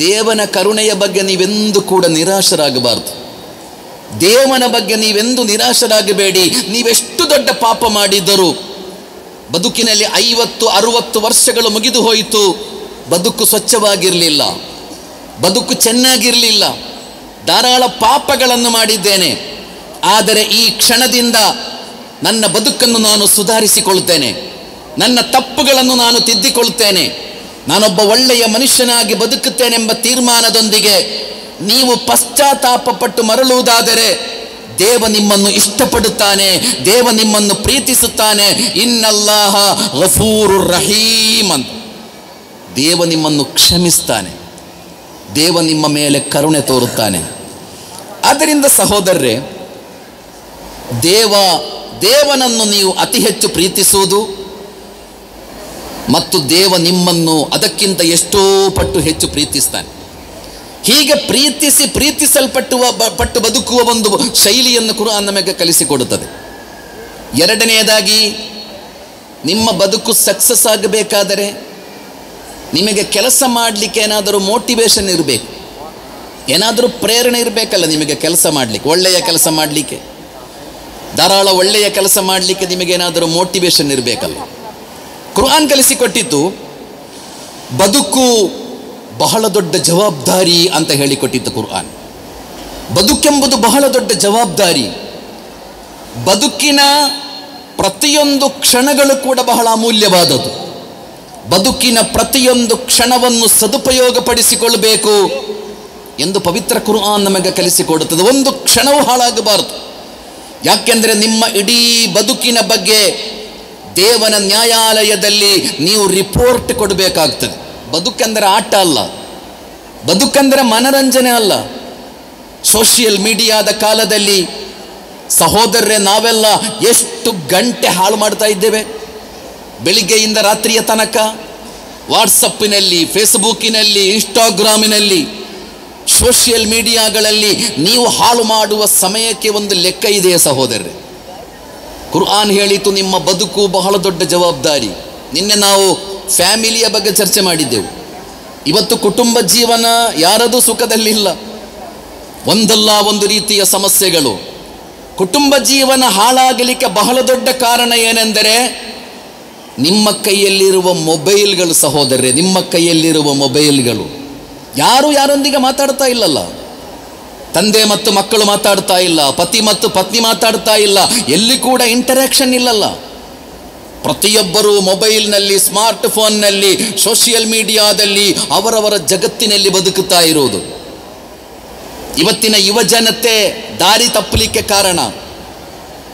ದೇವನ ಕರುಣೆಯ ಬಗ್ಗೆ ನೀವೆಂದು ಕೂಡ ನಿರಾಶರಾಗಬಾರದು. ದೇವನ ಬಗ್ಗೆ ನೀವೆಂದು ನಿರಾಶರಾಗಬೇಡಿ. ನೀವೆಷ್ಟು ದೊಡ್ಡ ಪಾಪ ಮಾಡಿದ್ದರೂ, ಬದುಕಿನಲ್ಲಿ 50-60 ವರ್ಷಗಳು ಮುಗಿದು ಹೋಯಿತು, ಬದುಕು ಸ್ವಚ್ಛವಾಗಿರಲಿಲ್ಲ, ಬದುಕು ಚೆನ್ನಾಗಿರಲಿಲ್ಲ, ಧಾರಾಳ ಪಾಪಗಳನ್ನು ಮಾಡಿದ್ದೇನೆ. ಆದರೆ ಈ ಕ್ಷಣದಿಂದ ನನ್ನ ಬದುಕನ್ನು ನಾನು ಸುಧಾರಿಸಿಕೊಳ್ಳುತ್ತೇನೆ, ನನ್ನ ತಪ್ಪುಗಳನ್ನು ನಾನು ತಿದ್ದಿಕೊಳ್ಳುತ್ತೇನೆ, ನಾನೊಬ್ಬ ಒಳ್ಳೆಯ ಮನುಷ್ಯನಾಗಿ ಬದುಕುತ್ತೇನೆಂಬ ತೀರ್ಮಾನದೊಂದಿಗೆ ನೀವು ಪಶ್ಚಾತ್ತಾಪ ಪಟ್ಟು ಮರಳುವುದಾದರೆ ದೇವ ನಿಮ್ಮನ್ನು ಇಷ್ಟಪಡುತ್ತಾನೆ, ದೇವ ನಿಮ್ಮನ್ನು ಪ್ರೀತಿಸುತ್ತಾನೆ. ಇನ್ನಲ್ಲಾಹ ಗಫೂರುರ್ ರಹೀಮ್ ಅಂತ. ದೇವ ನಿಮ್ಮನ್ನು ಕ್ಷಮಿಸ್ತಾನೆ, ದೇವ ನಿಮ್ಮ ಮೇಲೆ ಕರುಣೆ ತೋರುತ್ತಾನೆ. ಆದ್ದರಿಂದ ಸಹೋದರರೇ, ದೇವನನ್ನು ನೀವು ಅತಿ ಹೆಚ್ಚು ಪ್ರೀತಿಸುವುದು ಮತ್ತು ದೇವ ನಿಮ್ಮನ್ನು ಅದಕ್ಕಿಂತ ಎಷ್ಟೋ ಪಟ್ಟು ಹೆಚ್ಚು ಪ್ರೀತಿಸ್ತಾನೆ. ಹೀಗೆ ಪಟ್ಟು ಬದುಕುವ ಒಂದು ಶೈಲಿಯನ್ನು ಕುರ್ಆನ್ ನಮಗೆ ಕಲಿಸಿಕೊಡುತ್ತದೆ. ಎರಡನೆಯದಾಗಿ, ನಿಮ್ಮ ಬದುಕು ಸಕ್ಸಸ್ ಆಗಬೇಕಾದರೆ ನಿಮಗೆ ಕೆಲಸ ಮಾಡಲಿಕ್ಕೆ ಏನಾದರೂ ಮೋಟಿವೇಶನ್ ಇರಬೇಕು, ಏನಾದರೂ ಪ್ರೇರಣೆ ಇರಬೇಕಲ್ಲ ನಿಮಗೆ ಕೆಲಸ ಮಾಡಲಿಕ್ಕೆ, ಒಳ್ಳೆಯ ಕೆಲಸ ಮಾಡಲಿಕ್ಕೆ, ಧಾರಾಳ ಒಳ್ಳೆಯ ಕೆಲಸ ಮಾಡಲಿಕ್ಕೆ ನಿಮಗೇನಾದರೂ ಮೋಟಿವೇಶನ್ ಇರಬೇಕಲ್ಲ. ಕುರ್ಆನ್ ಕಲಿಸಿಕೊಟ್ಟಿದ್ದು ಬದುಕು ಬಹಳ ದೊಡ್ಡ ಜವಾಬ್ದಾರಿ ಅಂತ ಹೇಳಿಕೊಟ್ಟಿತ್ತು ಕುರ್ಆನ್. ಬದುಕೆಂಬುದು ಬಹಳ ದೊಡ್ಡ ಜವಾಬ್ದಾರಿ. ಬದುಕಿನ ಪ್ರತಿಯೊಂದು ಕ್ಷಣಗಳು ಕೂಡ ಬಹಳ ಅಮೂಲ್ಯವಾದದ್ದು. ಬದುಕಿನ ಪ್ರತಿಯೊಂದು ಕ್ಷಣವನ್ನು ಸದುಪಯೋಗಪಡಿಸಿಕೊಳ್ಳಬೇಕು ಎಂದು ಪವಿತ್ರ ಕುರ್ಆನ್ ನಮಗೆ ಕಲಿಸಿಕೊಡುತ್ತದೆ. ಒಂದು ಕ್ಷಣವೂ ಹಾಳಾಗಬಾರದು. ಯಾಕೆಂದರೆ ನಿಮ್ಮ ಇಡೀ ಬದುಕಿನ ಬಗ್ಗೆ ದೇವನ ನ್ಯಾಯಾಲಯದಲ್ಲಿ ನೀವು ರಿಪೋರ್ಟ್ ಕೊಡಬೇಕಾಗ್ತದೆ. ಬದುಕೆಂದರೆ ಆಟ ಅಲ್ಲ, ಬದುಕೆಂದರೆ ಮನರಂಜನೆ ಅಲ್ಲ. ಸೋಷಿಯಲ್ ಮೀಡಿಯಾದ ಕಾಲದಲ್ಲಿ ಸಹೋದರರೇ, ನಾವೆಲ್ಲ ಎಷ್ಟು ಗಂಟೆ ಹಾಳು ಮಾಡ್ತಾ ಇದ್ದೇವೆ. ಬೆಳಿಗ್ಗೆಯಿಂದ ರಾತ್ರಿಯ ತನಕ ವಾಟ್ಸಪ್ಪಿನಲ್ಲಿ, ಫೇಸ್ಬುಕ್ಕಿನಲ್ಲಿ, ಇನ್ಸ್ಟಾಗ್ರಾಮಿನಲ್ಲಿ, ಸೋಷಿಯಲ್ ಮೀಡಿಯಾಗಳಲ್ಲಿ ನೀವು ಹಾಳು ಮಾಡುವ ಸಮಯಕ್ಕೆ ಒಂದು ಲೆಕ್ಕ ಇದೆಯೇ ಸಹೋದರರೇ? ಕುರ್ಆನ್ ಹೇಳಿತು ನಿಮ್ಮ ಬದುಕು ಬಹಳ ದೊಡ್ಡ ಜವಾಬ್ದಾರಿ. ನಿನ್ನೆ ನಾವು ಫ್ಯಾಮಿಲಿಯ ಬಗ್ಗೆ ಚರ್ಚೆ ಮಾಡಿದ್ದೆವು. ಇವತ್ತು ಕುಟುಂಬ ಜೀವನ ಯಾರದೂ ಸುಖದಲ್ಲಿಲ್ಲ, ಒಂದಲ್ಲ ಒಂದು ರೀತಿಯ ಸಮಸ್ಯೆಗಳು. ಕುಟುಂಬ ಜೀವನ ಹಾಳಾಗಲಿಕ್ಕೆ ಬಹಳ ದೊಡ್ಡ ಕಾರಣ ಏನೆಂದರೆ ನಿಮ್ಮ ಕೈಯಲ್ಲಿರುವ ಮೊಬೈಲ್ಗಳು ಸಹೋದರರೇ, ನಿಮ್ಮ ಕೈಯಲ್ಲಿರುವ ಮೊಬೈಲ್ಗಳು. ಯಾರು ಯಾರೊಂದಿಗೆ ಮಾತಾಡ್ತಾ ಇಲ್ಲಲ್ಲ. ತಂದೆ ಮತ್ತು ಮಕ್ಕಳು ಮಾತಾಡ್ತಾ ಇಲ್ಲ, ಪತಿ ಮತ್ತು ಪತ್ನಿ ಮಾತಾಡ್ತಾ ಇಲ್ಲ, ಎಲ್ಲಿ ಕೂಡ ಇಂಟರಾಕ್ಷನ್ ಇಲ್ಲಲ್ಲ. ಪ್ರತಿಯೊಬ್ಬರೂ ಮೊಬೈಲ್ನಲ್ಲಿ, ಸ್ಮಾರ್ಟ್ ಫೋನ್ನಲ್ಲಿ, ಸೋಷಿಯಲ್ ಮೀಡಿಯಾದಲ್ಲಿ ಅವರವರ ಜಗತ್ತಿನಲ್ಲಿ ಬದುಕುತ್ತಾ ಇರುವುದು. ಇವತ್ತಿನ ಯುವಜನತೆ ದಾರಿ ತಪ್ಪಲಿಕ್ಕೆ ಕಾರಣ,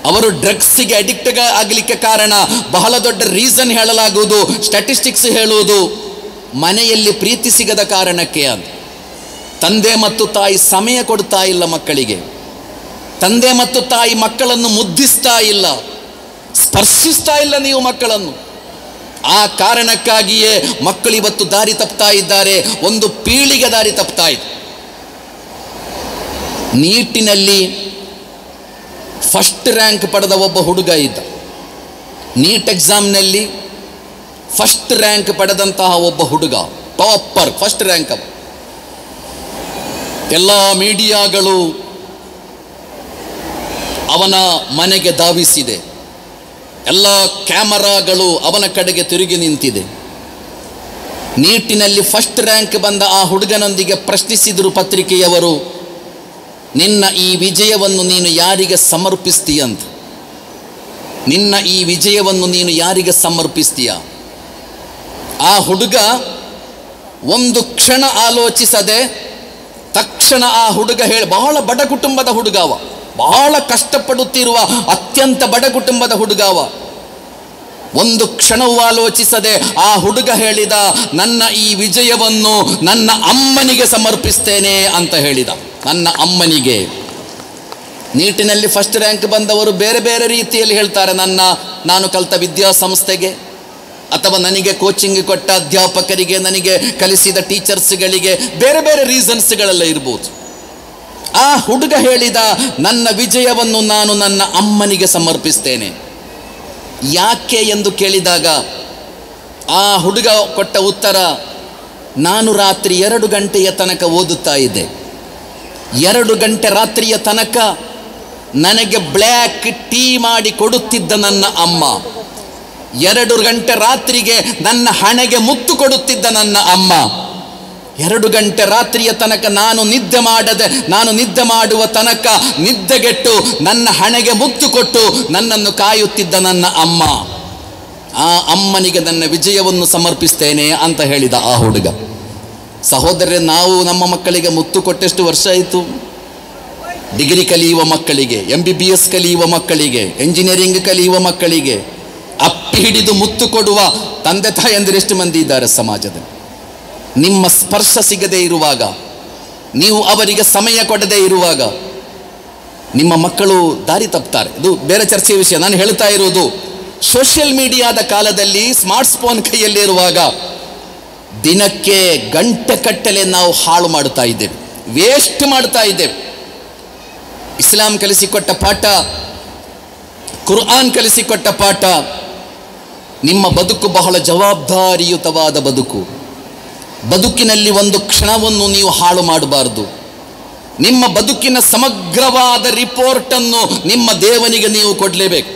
ಅವರು ಡ್ರಗ್ಸಿಗೆ ಅಡಿಕ್ಟ್ ಆಗಲಿಕ್ಕೆ ಕಾರಣ, ಬಹಳ ದೊಡ್ಡ ರೀಸನ್ ಹೇಳಲಾಗುವುದು, ಸ್ಟ್ಯಾಟಿಸ್ಟಿಕ್ಸ್ ಹೇಳುವುದು, ಮನೆಯಲ್ಲಿ ಪ್ರೀತಿ ಸಿಗದ ಕಾರಣಕ್ಕೆ ಅಂತ. ತಂದೆ ಮತ್ತು ತಾಯಿ ಸಮಯ ಕೊಡ್ತಾ ಇಲ್ಲ ಮಕ್ಕಳಿಗೆ, ತಂದೆ ಮತ್ತು ತಾಯಿ ಮಕ್ಕಳನ್ನು ಮುದ್ದಿಸ್ತಾ ಇಲ್ಲ, ಸ್ಪರ್ಶಿಸ್ತಾ ಇಲ್ಲ ನೀವು ಮಕ್ಕಳನ್ನು. ಆ ಕಾರಣಕ್ಕಾಗಿಯೇ ಮಕ್ಕಳಿವತ್ತು ದಾರಿ ತಪ್ತಾ ಇದ್ದಾರೆ, ಒಂದು ಪೀಳಿಗೆ ದಾರಿ ತಪ್ತಾ ಇದೆ. ನೀಟಿನಲ್ಲಿ ಫಸ್ಟ್ ರ್ಯಾಂಕ್ ಪಡೆದ ಒಬ್ಬ ಹುಡುಗ ಇದ್ದ. ನೀಟ್ ಎಕ್ಸಾಮ್ನಲ್ಲಿ ಫಸ್ಟ್ ರ್ಯಾಂಕ್ ಪಡೆದಂತಹ ಒಬ್ಬ ಹುಡುಗ, ಟಾಪರ್, ಫಸ್ಟ್ ರ್ಯಾಂಕ್. ಎಲ್ಲ ಮೀಡಿಯಾಗಳು ಅವನ ಮನೆಗೆ ಧಾವಿಸಿದೆ, ಎಲ್ಲ ಕ್ಯಾಮರಾಗಳು ಅವನ ಕಡೆಗೆ ತಿರುಗಿ ನಿಂತಿದೆ. ನೀಟಿನಲ್ಲಿ ಫಸ್ಟ್ ರ್ಯಾಂಕ್ ಬಂದ ಆ ಹುಡುಗನೊಂದಿಗೆ ಪ್ರಶ್ನಿಸಿದರು ಪತ್ರಿಕೆಯವರು, ನಿನ್ನ ಈ ವಿಜಯವನ್ನು ನೀನು ಯಾರಿಗೆ ಸಮರ್ಪಿಸ್ತೀಯಂತ. ನಿನ್ನ ಈ ವಿಜಯವನ್ನು ನೀನು ಯಾರಿಗೆ ಸಮರ್ಪಿಸ್ತೀಯ? ಆ ಹುಡುಗ ಒಂದು ಕ್ಷಣ ಆಲೋಚಿಸದೆ ತಕ್ಷಣ ಆ ಹುಡುಗ ಬಹಳ ಬಡ ಕುಟುಂಬದ ಹುಡುಗಾವ, ಬಹಳ ಕಷ್ಟಪಡುತ್ತಿರುವ ಅತ್ಯಂತ ಬಡ ಕುಟುಂಬದ ಹುಡುಗಾವ. ಒಂದು ಕ್ಷಣವೂ ಆಲೋಚಿಸದೆ ಆ ಹುಡುಗ ಹೇಳಿದ, ನನ್ನ ಈ ವಿಜಯವನ್ನು ನನ್ನ ಅಮ್ಮನಿಗೆ ಸಮರ್ಪಿಸ್ತೇನೆ ಅಂತ ಹೇಳಿದ. ನನ್ನ ಅಮ್ಮನಿಗೆ. ನೀಟಿನಲ್ಲಿ ಫಸ್ಟ್ ರ್ಯಾಂಕ್ ಬಂದವರು ಬೇರೆ ಬೇರೆ ರೀತಿಯಲ್ಲಿ ಹೇಳ್ತಾರೆ, ನಾನು ಕಲಿತ ವಿದ್ಯಾಸಂಸ್ಥೆಗೆ, ಅಥವಾ ನನಗೆ ಕೋಚಿಂಗ್ ಕೊಟ್ಟ ಅಧ್ಯಾಪಕರಿಗೆ, ನನಗೆ ಕಲಿಸಿದ ಟೀಚರ್ಸ್ಗಳಿಗೆ, ಬೇರೆ ಬೇರೆ ರೀಸನ್ಸ್ಗಳೆಲ್ಲ ಇರ್ಬೋದು. ಆ ಹುಡುಗ ಹೇಳಿದ, ನನ್ನ ವಿಜಯವನ್ನು ನಾನು ನನ್ನ ಅಮ್ಮನಿಗೆ ಸಮರ್ಪಿಸ್ತೇನೆ. ಯಾಕೆ ಎಂದು ಕೇಳಿದಾಗ ಆ ಹುಡುಗ ಕೊಟ್ಟ ಉತ್ತರ, ನಾನು ರಾತ್ರಿ 2 ಗಂಟೆಯ ತನಕ ಓದುತ್ತಾ ಇದ್ದೆ. 2 ಗಂಟೆ ರಾತ್ರಿಯ ತನಕ ನನಗೆ ಬ್ಲ್ಯಾಕ್ ಟೀ ಮಾಡಿ ಕೊಡುತ್ತಿದ್ದ ನನ್ನ ಅಮ್ಮ, 2 ಗಂಟೆ ರಾತ್ರಿಗೆ ನನ್ನ ಹಣೆಗೆ ಮುತ್ತು ಕೊಡುತ್ತಿದ್ದ ನನ್ನ ಅಮ್ಮ, 2 ಗಂಟೆ ರಾತ್ರಿಯ ತನಕ ನಾನು ನಿದ್ದೆ ಮಾಡುವ ತನಕ ನಿದ್ದೆಗೆಟ್ಟು ನನ್ನ ಹಣೆಗೆ ಮುತ್ತು ಕೊಟ್ಟು ನನ್ನನ್ನು ಕಾಯುತ್ತಿದ್ದ ನನ್ನ ಅಮ್ಮ. ಆ ಅಮ್ಮನಿಗೆ ನನ್ನ ವಿಜಯವನ್ನು ಸಮರ್ಪಿಸ್ತೇನೆ ಅಂತ ಹೇಳಿದ ಆ ಹುಡುಗ. ಸಹೋದರರೇ, ನಾವು ನಮ್ಮ ಮಕ್ಕಳಿಗೆ ಮುತ್ತು ಕೊಟ್ಟೆಷ್ಟು ವರ್ಷ ಆಯಿತು? ಡಿಗ್ರಿ ಕಲಿಯುವ ಮಕ್ಕಳಿಗೆ, MBBS ಕಲಿಯುವ ಮಕ್ಕಳಿಗೆ, ಎಂಜಿನಿಯರಿಂಗ್ ಕಲಿಯುವ ಮಕ್ಕಳಿಗೆ ಅಪ್ಪಿ ಹಿಡಿದು ಮುತ್ತು ಕೊಡುವ ತಂದೆ ತಾಯಂದಿರು ಎಷ್ಟು ಮಂದಿ ಇದ್ದಾರೆ ಸಮಾಜದಲ್ಲಿ? ನಿಮ್ಮ ಸ್ಪರ್ಶ ಸಿಗದೇ ಇರುವಾಗ, ನೀವು ಅವರಿಗೆ ಸಮಯ ಕೊಡದೇ ಇರುವಾಗ ನಿಮ್ಮ ಮಕ್ಕಳು ದಾರಿ ತಪ್ತಾರೆ. ಇದು ಬೇರೆ ಚರ್ಚೆಯ ವಿಷಯ. ನಾನು ಹೇಳ್ತಾ ಇರೋದು, ಸೋಷಿಯಲ್ ಮೀಡಿಯಾದ ಕಾಲದಲ್ಲಿ ಸ್ಮಾರ್ಟ್ ಫೋನ್ ಕೈಯಲ್ಲಿರುವಾಗ ದಿನಕ್ಕೆ ಗಂಟೆ ಕಟ್ಟಲೆ ನಾವು ಹಾಳು ಮಾಡ್ತಾ ಇದ್ದೇವೆ, ವೇಸ್ಟ್ ಮಾಡ್ತಾ ಇದ್ದೇವೆ. ಇಸ್ಲಾಂ ಕಲಿಸಿಕೊಟ್ಟ ಪಾಠ, ಕುರ್ಆನ್ ಕಲಿಸಿಕೊಟ್ಟ ಪಾಠ, ನಿಮ್ಮ ಬದುಕು ಬಹಳ ಜವಾಬ್ದಾರಿಯುತವಾದ ಬದುಕು. ಬದುಕಿನಲ್ಲಿ ಒಂದು ಕ್ಷಣವನ್ನು ನೀವು ಹಾಳು ಮಾಡಬಾರದು. ನಿಮ್ಮ ಬದುಕಿನ ಸಮಗ್ರವಾದ ರಿಪೋರ್ಟನ್ನು ನಿಮ್ಮ ದೇವನಿಗೆ ನೀವು ಕೊಡಲೇಬೇಕು.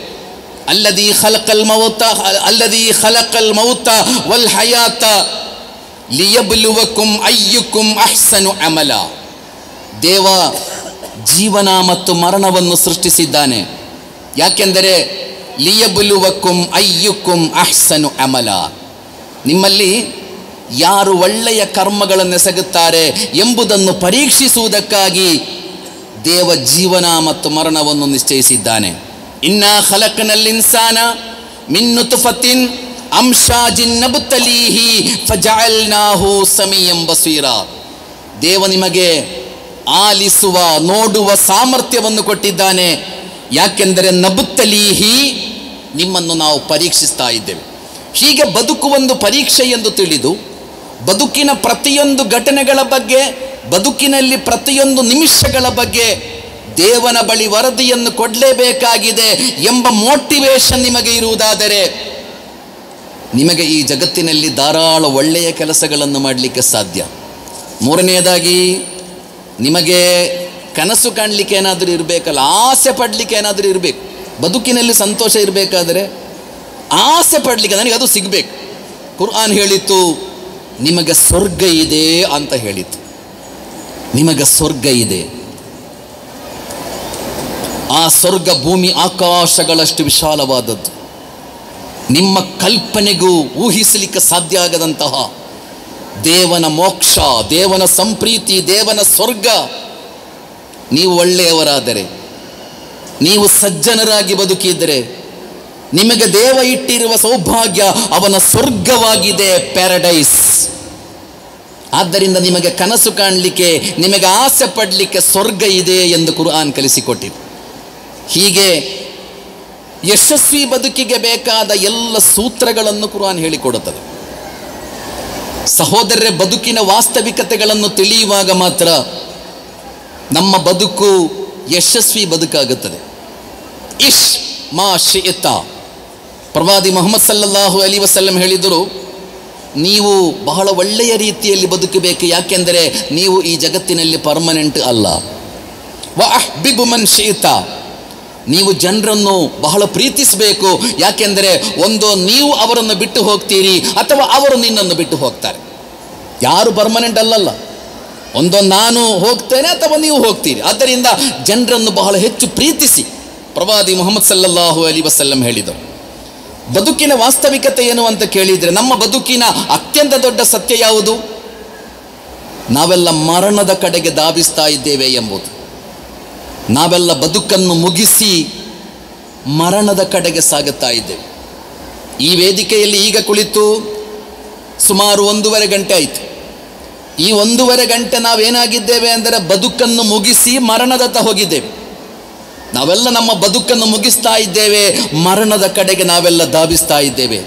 ಅಲ್ಲದಿ ಖಲಕಲ್ ಮೌತ ವಲ್ ಹಯಾತ ಲಿಯಬ್ಲುವಕುಂ ಅಯ್ಯುಕುಂ ಅಹ್ಸನು ಅಮಲ. ದೇವ ಜೀವನ ಮತ್ತು ಮರಣವನ್ನು ಸೃಷ್ಟಿಸಿದ್ದಾನೆ. ಯಾಕೆಂದರೆ ಲಿಯಬ್ಲುವಕುಂ ಅಯ್ಯುಕುಂ ಅಹ್ಸನು ಅಮಲ, ನಿಮ್ಮಲ್ಲಿ ಯಾರು ಒಳ್ಳೆಯ ಕರ್ಮಗಳನ್ನು ಎಸಗುತ್ತಾರೆ ಎಂಬುದನ್ನು ಪರೀಕ್ಷಿಸುವುದಕ್ಕಾಗಿ ದೇವ ಜೀವನ ಮತ್ತು ಮರಣವನ್ನು ನಿಶ್ಚಯಿಸಿದ್ದಾನೆ. ಇನ್ನಾ ಖಲಕನಲ್ ಇನ್ಸಾನ ಮಿನ್ ನುತ್ಫತಿನ್ ಅಮ್ಶಾಜಿನ್ ನಬ್ತಲೀಹಿ ಫಜಅಲ್ನಾಹು ಸಮೀಯಂ ಬಸೀರಾ. ದೇವ ನಿಮಗೆ ಆಲಿಸುವ, ನೋಡುವ ಸಾಮರ್ಥ್ಯವನ್ನು ಕೊಟ್ಟಿದ್ದಾನೆ. ಯಾಕೆಂದರೆ ನಬ್ತಲೀಹಿ, ನಿಮ್ಮನ್ನು ನಾವು ಪರೀಕ್ಷಿಸ್ತಾ ಇದ್ದೇವೆ. ಹೀಗೆ ಬದುಕು ಒಂದು ಪರೀಕ್ಷೆ ಎಂದು ತಿಳಿದು ಬದುಕಿನ ಪ್ರತಿಯೊಂದು ಘಟನೆಗಳ ಬಗ್ಗೆ, ಬದುಕಿನಲ್ಲಿ ಪ್ರತಿಯೊಂದು ನಿಮಿಷಗಳ ಬಗ್ಗೆ ದೇವನ ಬಳಿ ವರದಿಯನ್ನು ಕೊಡಲೇಬೇಕಾಗಿದೆ ಎಂಬ ಮೋಟಿವೇಶನ್ ನಿಮಗೆ ಇರುವುದಾದರೆ ನಿಮಗೆ ಈ ಜಗತ್ತಿನಲ್ಲಿ ಧಾರಾಳ ಒಳ್ಳೆಯ ಕೆಲಸಗಳನ್ನು ಮಾಡಲಿಕ್ಕೆ ಸಾಧ್ಯ. ಮೂರನೆಯದಾಗಿ, ನಿಮಗೆ ಕನಸು ಕಾಣಲಿಕ್ಕೆ ಏನಾದರೂ ಇರಬೇಕಲ್ಲ, ಆಸೆ ಪಡಲಿಕ್ಕೆ ಏನಾದರೂ ಇರಬೇಕು. ಬದುಕಿನಲ್ಲಿ ಸಂತೋಷ ಇರಬೇಕಾದರೆ ಆಸೆ ಪಡಲಿಕ್ಕೆ ನನಗೆ ಅದು ಸಿಗಬೇಕು. ಕುರ್ಆನ್ ಹೇಳಿತ್ತು, ನಿಮಗೆ ಸ್ವರ್ಗ ಇದೆ ಅಂತ ಹೇಳಿತು. ನಿಮಗೆ ಸ್ವರ್ಗ ಇದೆ. ಆ ಸ್ವರ್ಗ ಭೂಮಿ ಆಕಾಶಗಳಷ್ಟು ವಿಶಾಲವಾದದ್ದು. ನಿಮ್ಮ ಕಲ್ಪನೆಗೂ ಊಹಿಸಲಿಕ್ಕೆ ಸಾಧ್ಯ ಆಗದಂತಹ ದೇವನ ಮೋಕ್ಷ, ದೇವನ ಸಂಪ್ರೀತಿ, ದೇವನ ಸ್ವರ್ಗ. ನೀವು ಒಳ್ಳೆಯವರಾದರೆ, ನೀವು ಸಜ್ಜನರಾಗಿ ಬದುಕಿದರೆ ನಿಮಗೆ ದೇವ ಇಟ್ಟಿರುವ ಸೌಭಾಗ್ಯ ಅವನ ಸ್ವರ್ಗವಾಗಿದೆ, ಪ್ಯಾರಡೈಸ್. ಆದ್ದರಿಂದ ನಿಮಗೆ ಕನಸು ಕಾಣಲಿಕ್ಕೆ, ನಿಮಗೆ ಆಸೆ ಪಡಲಿಕ್ಕೆ ಸ್ವರ್ಗ ಇದೆ ಎಂದು ಕುರ್ಆನ್ ಕಲಿಸಿಕೊಟ್ಟಿದೆ. ಹೀಗೆ ಯಶಸ್ವಿ ಬದುಕಿಗೆ ಬೇಕಾದ ಎಲ್ಲ ಸೂತ್ರಗಳನ್ನು ಕುರ್ಆನ್ ಹೇಳಿಕೊಡುತ್ತದೆ. ಸಹೋದರರೇ, ಬದುಕಿನ ವಾಸ್ತವಿಕತೆಗಳನ್ನು ತಿಳಿಯುವಾಗ ಮಾತ್ರ ನಮ್ಮ ಬದುಕು ಯಶಸ್ವಿ ಬದುಕಾಗುತ್ತದೆ. ಇಶ್ ಮಾ ಶಿಇತ, ಪ್ರವಾದಿ ಮುಹಮ್ಮದ್ ಸಲ್ಲಲ್ಲಾಹು ಅಲೈಹಿ ವಸಲ್ಲಂ ಹೇಳಿದರು, ನೀವು ಬಹಳ ಒಳ್ಳೆಯ ರೀತಿಯಲ್ಲಿ ಬದುಕಬೇಕು. ಯಾಕೆಂದರೆ ನೀವು ಈ ಜಗತ್ತಿನಲ್ಲಿ ಪರ್ಮನೆಂಟ್ ಅಲ್ಲ. ವ ಅಹ್ಬಿಬು ಮನ್ ಶಿಇತ, ನೀವು ಜನರನ್ನು ಬಹಳ ಪ್ರೀತಿಸಬೇಕು. ಯಾಕೆಂದರೆ ಒಂದು ನೀವು ಅವರನ್ನು ಬಿಟ್ಟು ಹೋಗ್ತೀರಿ ಅಥವಾ ಅವರು ನಿನ್ನನ್ನು ಬಿಟ್ಟು ಹೋಗ್ತಾರೆ. ಯಾರು ಪರ್ಮನೆಂಟ್ ಅಲ್ಲಲ್ಲ. ಒಂದೋ ನಾನು ಹೋಗ್ತೇನೆ ಅಥವಾ ನೀವು ಹೋಗ್ತೀರಿ. ಆದ್ದರಿಂದ ಜನರನ್ನು ಬಹಳ ಹೆಚ್ಚು ಪ್ರೀತಿಸಿ, ಪ್ರವಾದಿ ಮುಹಮ್ಮದ್ ಸಲ್ಲಲ್ಲಾಹು ಅಲೈಹಿ ವಸಲ್ಲಂ ಹೇಳಿದರು. ಬದುಕಿನ ವಾಸ್ತವಿಕತೆ ಏನು ಅಂತ ಕೇಳಿದರೆ, ನಮ್ಮ ಬದುಕಿನ ಅತ್ಯಂತ ದೊಡ್ಡ ಸತ್ಯ ಯಾವುದು? ನಾವೆಲ್ಲ ಮರಣದ ಕಡೆಗೆ ಧಾವಿಸ್ತಾ ಇದ್ದೇವೆ ಎಂಬುದು. ನಾವೆಲ್ಲ ಬದುಕನ್ನು ಮುಗಿಸಿ ಮರಣದ ಕಡೆಗೆ ಸಾಗುತ್ತಾ ಇದ್ದೇವೆ. ಈ ವೇದಿಕೆಯಲ್ಲಿ ಈಗ ಕುಳಿತು ಸುಮಾರು 1.5 ಗಂಟೆ ಆಯಿತು. ಈ 1.5 ಗಂಟೆ ನಾವೇನಾಗಿದ್ದೇವೆ ಅಂದರೆ ಬದುಕನ್ನು ಮುಗಿಸಿ ಮರಣದತ್ತ ಹೋಗಿದ್ದೇವೆ. ನಾವೆಲ್ಲ ನಮ್ಮ ಬದುಕನ್ನು ಮುಗಿಸ್ತಾ ಇದ್ದೇವೆ, ಮರಣದ ಕಡೆಗೆ ನಾವೆಲ್ಲ ಧಾವಿಸ್ತಾ ಇದ್ದೇವೆ.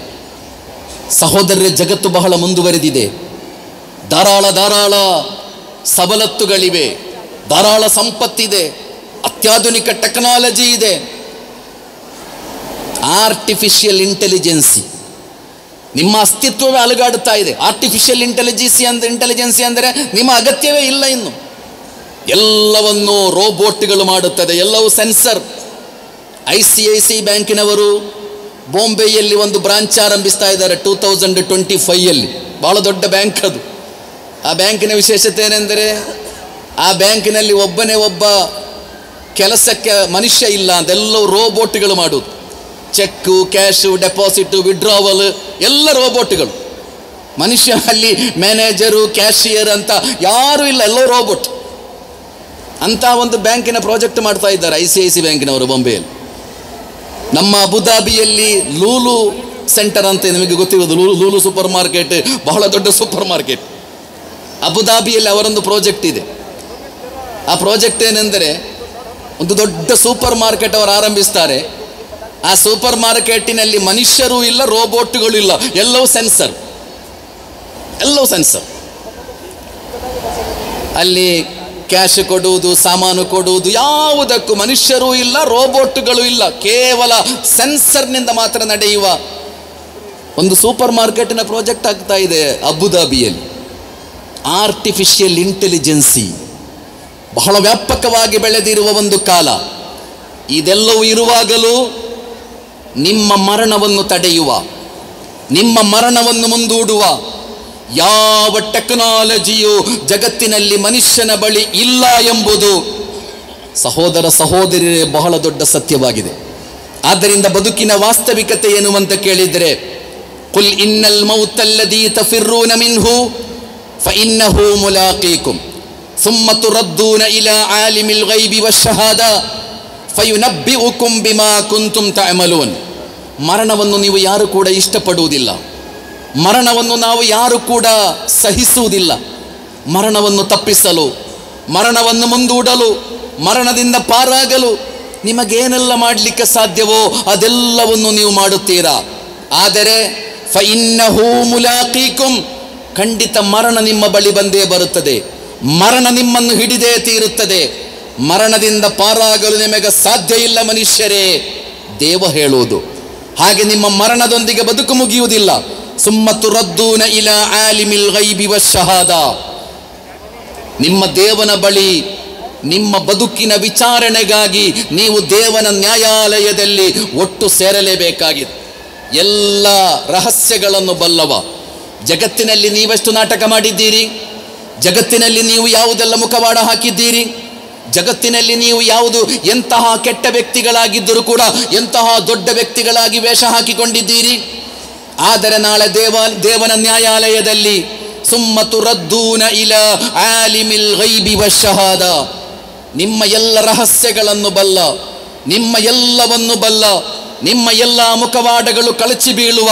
ಸಹೋದರರೇ, ಜಗತ್ತು ಬಹಳ ಮುಂದುವರೆದಿದೆ. ಧಾರಾಳ ಸವಲತ್ತುಗಳಿವೆ, ಧಾರಾಳ ಸಂಪತ್ತಿದೆ, ಅತ್ಯಾಧುನಿಕ ಟೆಕ್ನಾಲಜಿ ಇದೆ. ಆರ್ಟಿಫಿಷಿಯಲ್ ಇಂಟೆಲಿಜೆನ್ಸಿ ನಿಮ್ಮ ಅಸ್ತಿತ್ವವೇ ಅಲುಗಾಡುತ್ತಾ ಇದೆ. ಆರ್ಟಿಫಿಷಿಯಲ್ ಇಂಟೆಲಿಜೆನ್ಸಿ ಅಂದರೆ ನಿಮ್ಮ ಅಗತ್ಯವೇ ಇಲ್ಲ. ಇನ್ನು ಎಲ್ಲವನ್ನೂ ರೋಬೋಟ್ಗಳು ಮಾಡುತ್ತದೆ, ಎಲ್ಲವೂ ಸೆನ್ಸರ್. ICICI ಬ್ಯಾಂಕಿನವರು ಬಾಂಬೆಯಲ್ಲಿ ಒಂದು ಬ್ರಾಂಚ್ ಆರಂಭಿಸ್ತಾ ಇದ್ದಾರೆ 2025ಯಲ್ಲಿ. ಬಹಳ ದೊಡ್ಡ ಬ್ಯಾಂಕ್ ಅದು. ಆ ಬ್ಯಾಂಕಿನ ವಿಶೇಷತೆ ಏನೆಂದರೆ, ಆ ಬ್ಯಾಂಕಿನಲ್ಲಿ ಒಬ್ಬ ಕೆಲಸಕ್ಕೆ ಮನುಷ್ಯ ಇಲ್ಲ, ಅದೆಲ್ಲವೂ ರೋಬೋಟ್ಗಳು ಮಾಡುವುದು. ಚೆಕ್ಕು, ಕ್ಯಾಶು, ಡೆಪಾಸಿಟು, ವಿಡ್ರಾವಲ್ ಎಲ್ಲ ರೋಬೋಟ್ಗಳು. ಮನುಷ್ಯ ಅಲ್ಲಿ ಮ್ಯಾನೇಜರು, ಕ್ಯಾಶಿಯರ್ ಅಂತ ಯಾರೂ ಇಲ್ಲ, ಎಲ್ಲೋ ರೋಬೋಟ್ ಅಂತ ಒಂದು ಬ್ಯಾಂಕಿನ ಪ್ರಾಜೆಕ್ಟ್ ಮಾಡ್ತಾ ಇದ್ದಾರೆ ICICI ಬ್ಯಾಂಕಿನವರು ಬೊಂಬೆಯಲ್ಲಿ. ನಮ್ಮ ಅಬುದಾಬಿಯಲ್ಲಿ ಲೂಲು ಸೆಂಟರ್ ಅಂತ ನಿಮಗೆ ಗೊತ್ತಿರೋದು, ಲೂಲು ಸೂಪರ್ ಮಾರ್ಕೆಟ್, ಬಹಳ ದೊಡ್ಡ ಸೂಪರ್ ಮಾರ್ಕೆಟ್. ಅಬುದಾಬಿಯಲ್ಲಿ ಅವರೊಂದು ಪ್ರಾಜೆಕ್ಟ್ ಇದೆ. ಆ ಪ್ರಾಜೆಕ್ಟ್ ಏನೆಂದರೆ, ಒಂದು ದೊಡ್ಡ ಸೂಪರ್ ಮಾರ್ಕೆಟ್ ಅವರು ಆರಂಭಿಸ್ತಾರೆ. ಆ ಸೂಪರ್ ಮಾರ್ಕೆಟಿನಲ್ಲಿ ಮನುಷ್ಯರೂ ಇಲ್ಲ, ರೋಬೋಟ್ಗಳು ಇಲ್ಲ, ಎಲ್ಲವೂ ಸೆನ್ಸರ್. ಅಲ್ಲಿ ಕ್ಯಾಶ್ ಕೊಡುವುದು, ಸಾಮಾನು ಕೊಡುವುದು, ಯಾವುದಕ್ಕೂ ಮನುಷ್ಯರೂ ಇಲ್ಲ, ರೋಬೋಟ್ಗಳು ಇಲ್ಲ, ಕೇವಲ ಸೆನ್ಸರ್ನಿಂದ ಮಾತ್ರ ನಡೆಯುವ ಒಂದು ಸೂಪರ್ ಮಾರ್ಕೆಟಿನ ಪ್ರಾಜೆಕ್ಟ್ ಆಗ್ತಾ ಇದೆ ಅಬುದಾಬಿಯಲ್ಲಿ. ಆರ್ಟಿಫಿಷಿಯಲ್ ಇಂಟೆಲಿಜೆನ್ಸಿ ಬಹಳ ವ್ಯಾಪಕವಾಗಿ ಬೆಳೆದಿರುವ ಒಂದು ಕಾಲ. ಇದೆಲ್ಲವೂ ಇರುವಾಗಲೂ ನಿಮ್ಮ ಮರಣವನ್ನು ತಡೆಯುವ, ನಿಮ್ಮ ಮರಣವನ್ನು ಮುಂದೂಡುವ ಯಾವ ಟೆಕ್ನಾಲಜಿಯು ಜಗತ್ತಿನಲ್ಲಿ ಮನುಷ್ಯನ ಬಳಿ ಇಲ್ಲ ಎಂಬುದು ಸಹೋದರ ಸಹೋದರಿಯರೇ ಬಹಳ ದೊಡ್ಡ ಸತ್ಯವಾಗಿದೆ. ಆದ್ದರಿಂದ ಬದುಕಿನ ವಾಸ್ತವಿಕತೆ ಏನು ಅಂತ ಕೇಳಿದರೆ, ಕುಲ್ ಇನ್ನಲ್ ಮೌತಲ್ಲದೀ ತಫಿರ್ರೂನ ಮಿನ್ಹು ಫಇನ್ನಹು ಮುಲಾಕೀಕುಂ ಸುಮ್ಮ ತುರದ್ದೂನ ಇಲಾ ಆಲಿಮಿಲ್ ಗೈಬಿ ವಶ್ಶಹಾದಾ ಫಯುನಬ್ಬಿಉಕುಂ ಬಿಮಾ ಕುಂತುಂ ತಅಮಲೂನ್. ಮರಣವನ್ನು ನೀವು ಯಾರು ಕೂಡ ಇಷ್ಟಪಡುವುದಿಲ್ಲ, ಮರಣವನ್ನು ನಾವು ಯಾರು ಕೂಡ ಸಹಿಸುವುದಿಲ್ಲ. ಮರಣವನ್ನು ತಪ್ಪಿಸಲು, ಮರಣವನ್ನು ಮುಂದೂಡಲು, ಮರಣದಿಂದ ಪಾರಾಗಲು ನಿಮಗೇನೆಲ್ಲ ಮಾಡಲಿಕ್ಕೆ ಸಾಧ್ಯವೋ ಅದೆಲ್ಲವನ್ನು ನೀವು ಮಾಡುತ್ತೀರಾ. ಆದರೆ ಫಇನ್ನಹು ಮುಲಾಕೀಕುಂ, ಖಂಡಿತ ಮರಣ ನಿಮ್ಮ ಬಳಿ ಬಂದೇ ಬರುತ್ತದೆ, ಮರಣ ನಿಮ್ಮನ್ನು ಹಿಡಿದೇ ತೀರುತ್ತದೆ. ಮರಣದಿಂದ ಪಾರಾಗಲು ನಿಮಗೆ ಸಾಧ್ಯ ಇಲ್ಲ ಮನುಷ್ಯರೇ, ದೇವ ಹೇಳುವುದು. ಹಾಗೆ ನಿಮ್ಮ ಮರಣದೊಂದಿಗೆ ಬದುಕು ಮುಗಿಯುವುದಿಲ್ಲ. ಸುಮ್ಮ ತುರದ್ದೂನ ಇಲಾ ಆಲಿಮಿಲ್ ಗೈಬಿ ವಶ್ಶಹಾದಾ, ನಿಮ್ಮ ದೇವನ ಬಳಿ ನಿಮ್ಮ ಬದುಕಿನ ವಿಚಾರಣೆಗಾಗಿ ನೀವು ದೇವನ ನ್ಯಾಯಾಲಯದಲ್ಲಿ ಒಟ್ಟು ಸೇರಲೇಬೇಕಾಗಿದೆ. ಎಲ್ಲ ರಹಸ್ಯಗಳನ್ನು ಬಲ್ಲವ. ಜಗತ್ತಿನಲ್ಲಿ ನೀವೆಷ್ಟು ನಾಟಕ ಮಾಡಿದ್ದೀರಿ, ಜಗತ್ತಿನಲ್ಲಿ ನೀವು ಯಾವುದೆಲ್ಲ ಮುಖವಾಡ ಹಾಕಿದ್ದೀರಿ, ಜಗತ್ತಿನಲ್ಲಿ ನೀವು ಯಾವುದು ಎಂತಹ ಕೆಟ್ಟ ವ್ಯಕ್ತಿಗಳಾಗಿದ್ದರೂ ಕೂಡ ಎಂತಹ ದೊಡ್ಡ ವ್ಯಕ್ತಿಗಳಾಗಿ ವೇಷ ಹಾಕಿಕೊಂಡಿದ್ದೀರಿ. ಆದರೆ ನಾಳೆ ದೇವನ ನ್ಯಾಯಾಲಯದಲ್ಲಿ ಸುಮ್ಮ ತುರದ್ದೂನ ಇಲಾ ಆಲಿಮಿಲ್ ಗೈಬಿ ವಶ್ಶಹಾದಾ, ನಿಮ್ಮ ಎಲ್ಲ ರಹಸ್ಯಗಳನ್ನು ಬಲ್ಲ, ನಿಮ್ಮ ಎಲ್ಲವನ್ನು ಬಲ್ಲ, ನಿಮ್ಮ ಎಲ್ಲ ಮುಖವಾಡಗಳು ಕಳಚಿ ಬೀಳುವ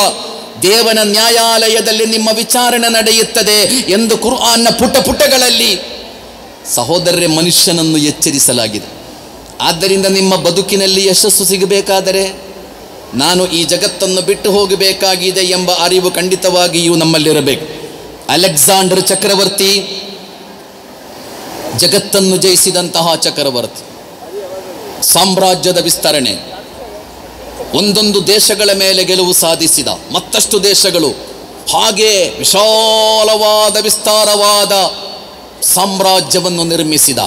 ದೇವನ ನ್ಯಾಯಾಲಯದಲ್ಲಿ ನಿಮ್ಮ ವಿಚಾರಣೆ ನಡೆಯುತ್ತದೆ ಎಂದು ಕುರ್ಆನ್ನ ಪುಟಗಳಲ್ಲಿ ಸಹೋದರರೇ ಮನುಷ್ಯನನ್ನು ಎಚ್ಚರಿಸಲಾಗಿದೆ. ಆದ್ದರಿಂದ ನಿಮ್ಮ ಬದುಕಿನಲ್ಲಿ ಯಶಸ್ಸು ಸಿಗಬೇಕಾದರೆ ನಾನು ಈ ಜಗತ್ತನ್ನು ಬಿಟ್ಟು ಹೋಗಬೇಕಾಗಿದೆ ಎಂಬ ಅರಿವು ಖಂಡಿತವಾಗಿಯೂ ನಮ್ಮಲ್ಲಿರಬೇಕು. ಅಲೆಕ್ಸಾಂಡರ್ ಚಕ್ರವರ್ತಿ ಜಗತ್ತನ್ನು ಜಯಿಸಿದಂತಹ ಚಕ್ರವರ್ತಿ, ಸಾಮ್ರಾಜ್ಯದ ವಿಸ್ತರಣೆ, ಒಂದೊಂದು ದೇಶಗಳ ಮೇಲೆ ಗೆಲುವು ಸಾಧಿಸಿದ, ಮತ್ತಷ್ಟು ದೇಶಗಳು, ಹಾಗೆ ವಿಶಾಲವಾದ ವಿಸ್ತಾರವಾದ ಸಾಮ್ರಾಜ್ಯವನ್ನು ನಿರ್ಮಿಸಿದ.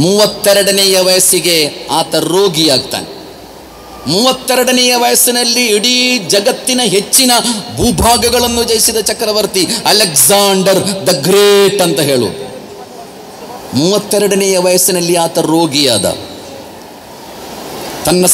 32ನೆಯ ವಯಸ್ಸಿಗೆ ಆತ ರೋಗಿಯಾಗ್ತಾನೆ. 32ನೆಯ ವಯಸ್ಸಿನಲ್ಲಿ ಇಡೀ ಜಗತ್ತಿನ ಹೆಚ್ಚಿನ ಭೂಭಾಗಗಳನ್ನು ಜಯಿಸಿದ ಚಕ್ರವರ್ತಿ ಅಲೆಕ್ಸಾಂಡರ್ ದ ಗ್ರೇಟ್ ಅಂತ ಹೇಳು. 32ನೆಯ ವಯಸ್ಸಿನಲ್ಲಿ ಆತ ರೋಗಿಯಾದ. ತನ್ನ